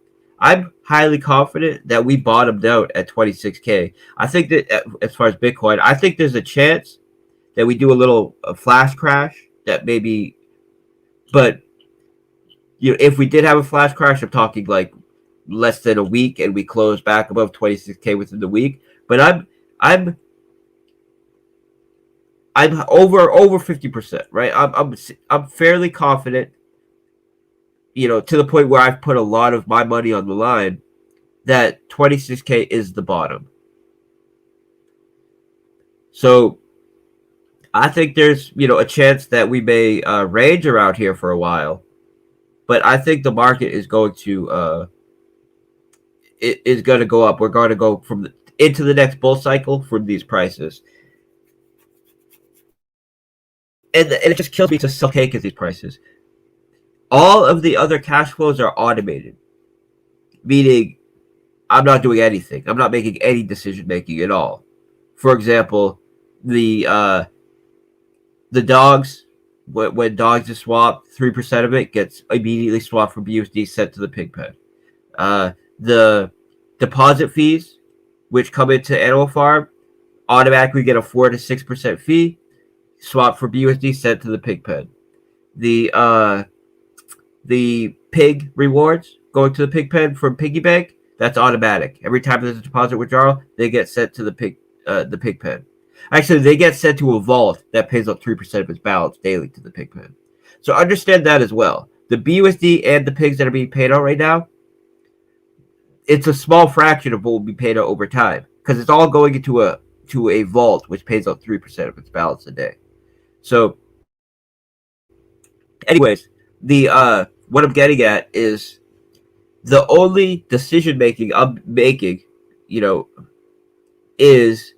highly confident that we bottomed out at 26K. I think that as far as Bitcoin, I think there's a chance that we do a flash crash that maybe, but if we did have a flash crash, I'm talking like less than a week and we close back above 26K within the week. But I'm over 50%, right? I'm fairly confident, to the point where I've put a lot of my money on the line that 26K is the bottom. So I think there's a chance that we may range around here for a while, but I think the market is going to go up. We're going to go into the next bull cycle from these prices. And it just kills me to sell cake at these prices. All of the other cash flows are automated, meaning I'm not doing anything. I'm not making any decision making at all. For example, the dogs, when dogs is swapped, 3% of it gets immediately swapped from BUSD sent to the pig pen. The deposit fees, which come into Animal Farm, automatically get a 4 to 6% fee, swapped for BUSD sent to the pig pen. The pig rewards going to the pig pen from piggy bank, that's automatic. Every time there's a deposit withdrawal, they get sent to the pig pen. Actually, they get sent to a vault that pays out 3% of its balance daily to the pig pen. So understand that as well. The BUSD and the pigs that are being paid out right now, it's a small fraction of what will be paid out over time because it's all going into a vault which pays out 3% of its balance a day. So, anyways, what I'm getting at is the only decision making I'm making, is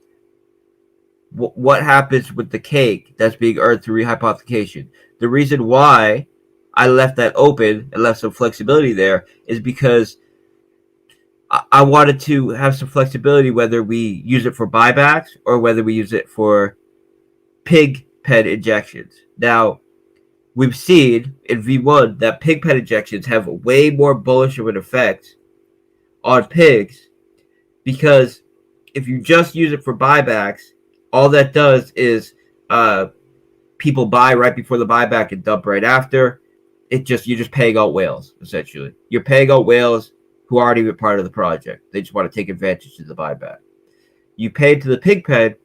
what happens with the cake that's being earned through rehypothecation. The reason why I left that open and left some flexibility there is because I wanted to have some flexibility whether we use it for buybacks or whether we use it for pig pen injections. Now, we've seen in V1 that pig pen injections have a way more bullish of an effect on pigs because if you just use it for buybacks, all that does is people buy right before the buyback and dump right after. You're just paying out whales, essentially. You're paying out whales who aren't even part of the project. They just want to take advantage of the buyback. You pay to the pig pen,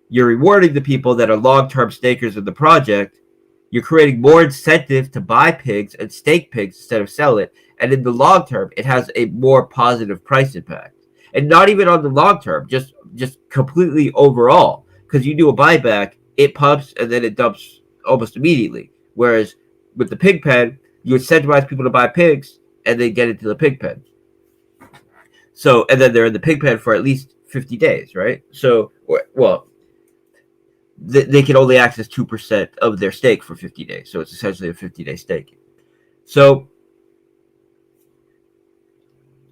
you're rewarding the people that are long-term stakers in the project. You're creating more incentive to buy pigs and stake pigs instead of sell it. And in the long term, it has a more positive price impact. And not even on the long term, just completely overall. Because you do a buyback, it pumps and then it dumps almost immediately. Whereas with the pig pen, you incentivize people to buy pigs and they get into the pig pen. So, and then they're in the pig pen for at least 50 days, right? So, well, they can only access 2% of their stake for 50 days. So it's essentially a 50-day stake. So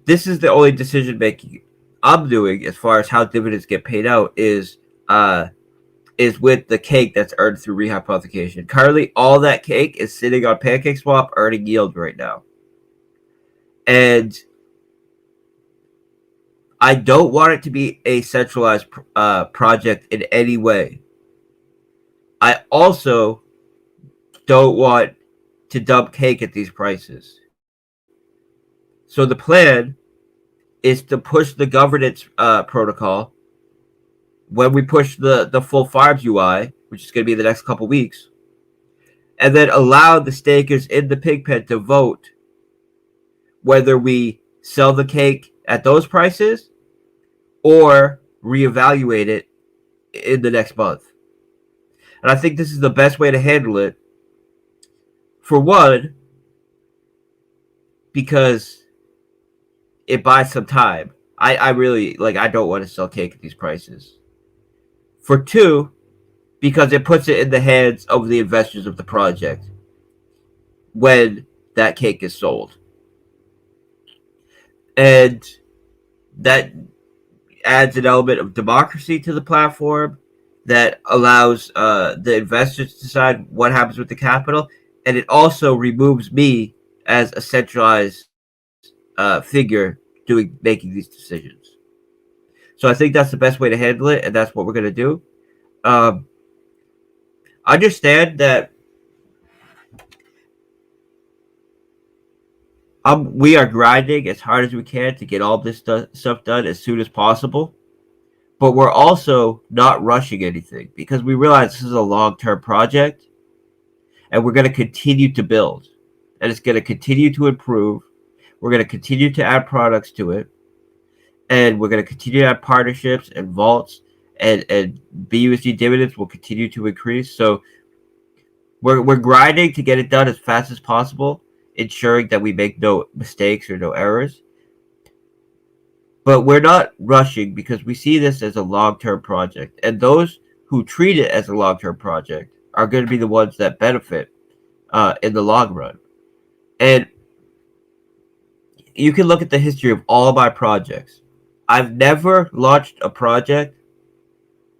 this is the only decision making I'm doing as far as how dividends get paid out is with the cake that's earned through rehypothecation. Currently, all that cake is sitting on PancakeSwap earning yield right now. And I don't want it to be a centralized project in any way. I also don't want to dump cake at these prices. So the plan is to push the governance protocol when we push the full farms UI, which is going to be the next couple weeks, and then allow the stakers in the pig pen to vote whether we sell the cake at those prices or reevaluate it in the next month. And I think this is the best way to handle it. For one, because it buys some time. I really, I don't want to sell cake at these prices. For two, because it puts it in the hands of the investors of the project when that cake is sold. And that adds an element of democracy to the platform that allows the investors to decide what happens with the capital. And it also removes me as a centralized figure making these decisions. So I think that's the best way to handle it, and that's what we're going to do. Um, Understand that we are grinding as hard as we can to get all this stuff done as soon as possible, but we're also not rushing anything because we realize this is a long-term project, and we're going to continue to build, and it's going to continue to improve. We're going to continue to add products to it, and we're going to continue to add partnerships and vaults, and BUSD dividends will continue to increase. So we're grinding to get it done as fast as possible, ensuring that we make no mistakes or no errors. But we're not rushing because we see this as a long-term project, and those who treat it as a long-term project are going to be the ones that benefit in the long run. And you can look at the history of all of my projects. I've never launched a project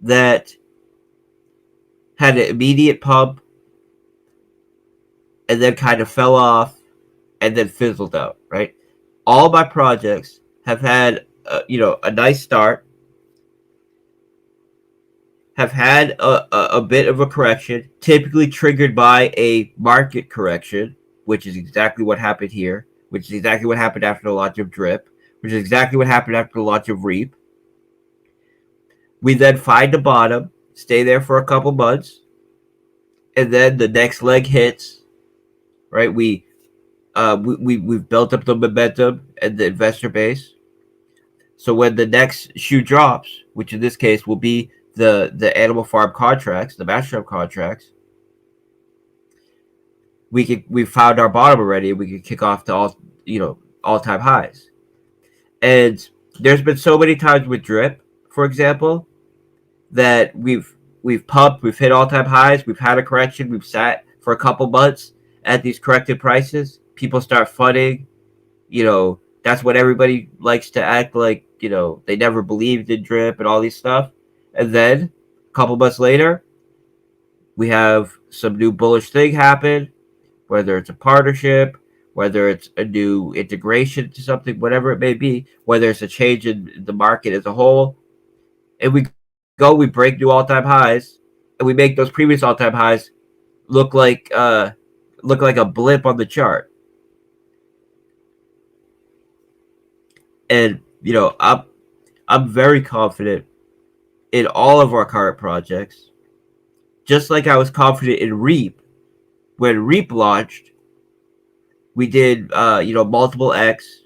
that had an immediate pump and then kind of fell off and then fizzled out, right? All my projects have had, a nice start, have had a bit of a correction, typically triggered by a market correction, which is exactly what happened here, which is exactly what happened after the launch of Drip, which is exactly what happened after the launch of Reap. We then find a bottom, stay there for a couple months, and then the next leg hits, right? We've built up the momentum and the investor base. So when the next shoe drops, which in this case will be the Animal Farm contracts, the Matchstrap contracts, we found our bottom already, and we can kick off to all-time highs. And there's been so many times with Drip, for example, that we've pumped, we've hit all-time highs, we've had a correction, we've sat for a couple months at these corrected prices. People start funding, that's what everybody likes to act like, they never believed in Drip and all these stuff. And then a couple months later, we have some new bullish thing happen, whether it's a partnership, whether it's a new integration to something, whatever it may be, whether it's a change in the market as a whole. And we break new all-time highs, and we make those previous all-time highs look like a blip on the chart. And I'm very confident in all of our current projects, just like I was confident in Reap. When Reap launched, we did multiple X.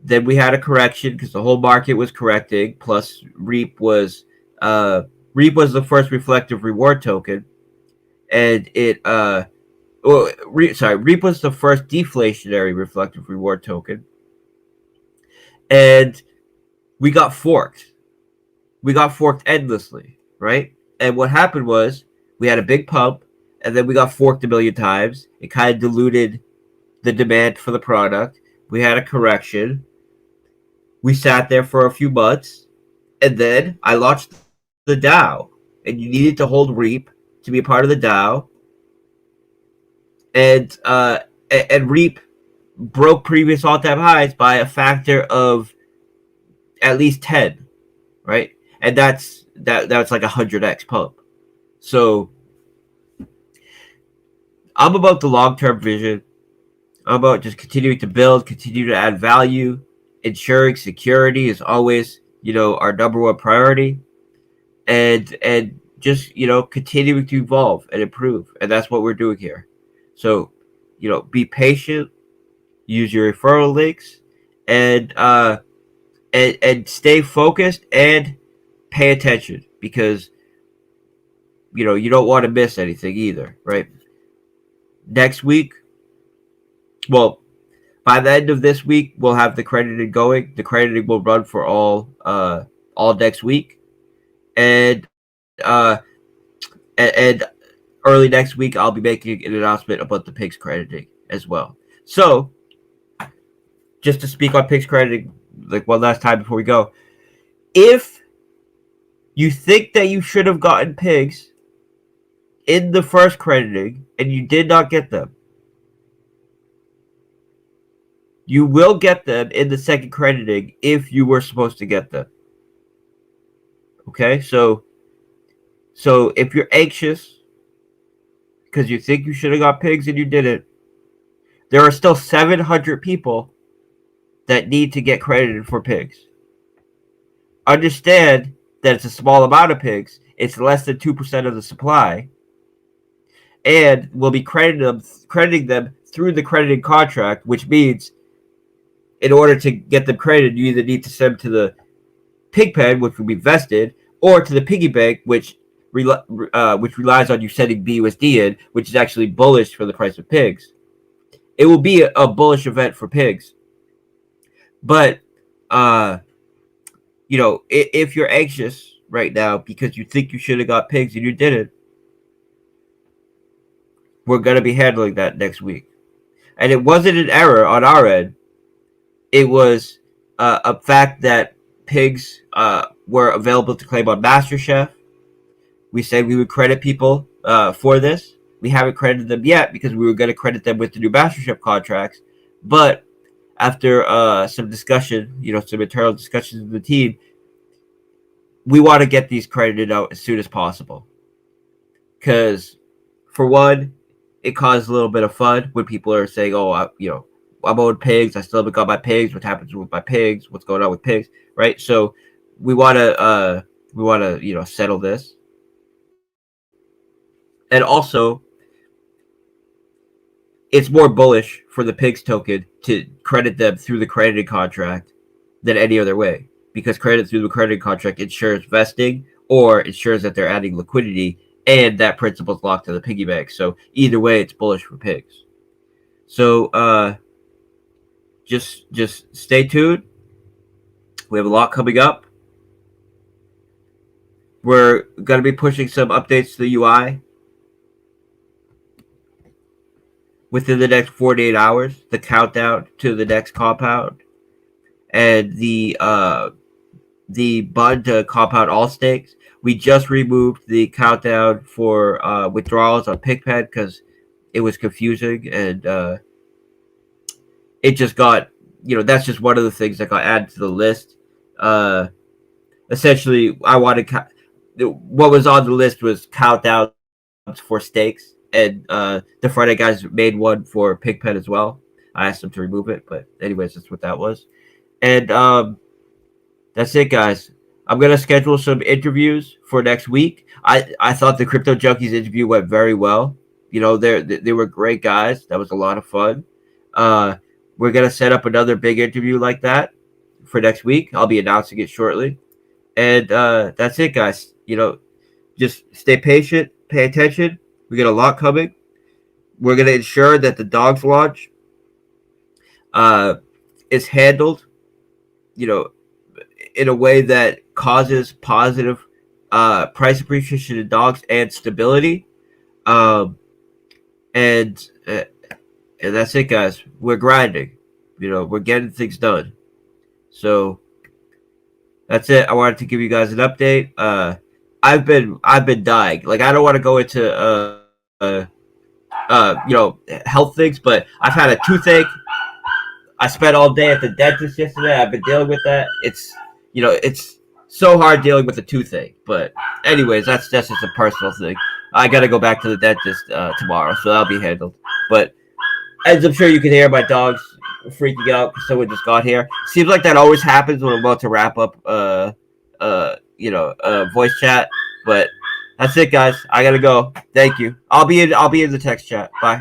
Then we had a correction because the whole market was correcting. Plus, Reap was the first reflective reward token, and Reap was the first deflationary reflective reward token, and we got forked. We got forked endlessly, right? And what happened was we had a big pump, and then we got forked a million times. It kind of diluted the demand for the product. We had a correction. We sat there for a few months, and then I launched the DAO, and you needed to hold Reap to be a part of the DAO. And Reap broke previous all-time highs by a factor of at least 10, right? And that's like 100x pump. So I'm about the long-term vision. I'm about just continuing to build, continue to add value. Ensuring security is always, our number one priority. And just, continuing to evolve and improve. And that's what we're doing here. So, be patient, use your referral links, and stay focused and pay attention, because you don't want to miss anything either, right? Next week, well, by the end of this week, we'll have the crediting going. The crediting will run for all next week, and early next week, I'll be making an announcement about the PIX crediting as well. So, just to speak on PIX crediting, like one last time before we go, if you think that you should have gotten pigs in the first crediting and you did not get them, You will get them in the second crediting if you were supposed to get them. Okay, so if you're anxious because you think you should have got pigs and you didn't, there are still 700 people that need to get credited for pigs. Understand that it's a small amount of pigs. It's less than 2% of the supply. And we'll be crediting them through the crediting contract, which means in order to get them credited, you either need to send them to the pig pen, which will be vested, or to the piggy bank, which relies on you sending BUSD in, which is actually bullish for the price of pigs. It will be a bullish event for pigs. But, if you're anxious right now because you think you should have got pigs and you didn't, we're going to be handling that next week. And it wasn't an error on our end. It was a fact that pigs were available to claim on MasterChef. We said we would credit people for this. We haven't credited them yet because we were going to credit them with the new MasterChef contracts. But after some discussion, some internal discussions with the team, we want to get these credited out as soon as possible. Because, for one, it caused a little bit of fun when people are saying, "Oh, I'm owed pigs. I still haven't got my pigs. What happens with my pigs? What's going on with pigs?" Right? So we want to settle this, and also it's more bullish for the pigs token to credit them through the crediting contract than any other way, because credit through the crediting contract ensures vesting or ensures that they're adding liquidity, and that principle is locked to the piggy bank. So either way, it's bullish for pigs. So just stay tuned. We have a lot coming up. We're going to be pushing some updates to the UI within the next 48 hours, the countdown to the next compound, and the button to compound all stakes. We just removed the countdown for withdrawals on Pigpen because it was confusing, and it just got, that's just one of the things that got added to the list. Essentially, I wanted what was on the list was countdowns for stakes, and the Friday guys made one for Pigpen as well. I asked them to remove it, but anyways, that's what that was. And that's it, guys. I'm going to schedule some interviews for next week. I thought the Crypto Junkies interview went very well. They were great guys. That was a lot of fun. We're going to set up another big interview like that for next week. I'll be announcing it shortly. And that's it, guys. Just stay patient, pay attention. We got a lot coming. We're going to ensure that the dogs launch is handled, in a way that causes positive price appreciation in dogs and stability. And that's it, guys. We're grinding. We're getting things done. So that's it. I wanted to give you guys an update. I've been dying. Like, I don't want to go into health things, but I've had a toothache. I spent all day at the dentist yesterday. I've been dealing with that. It's so hard dealing with a toothache. But anyways, that's just a personal thing. I got to go back to the dentist tomorrow, so that'll be handled. But as I'm sure you can hear, my dog's freaking out because someone just got here. Seems like that always happens when I'm about to wrap up voice chat. But that's it, guys. I gotta go. Thank you. I'll be in the text chat. Bye.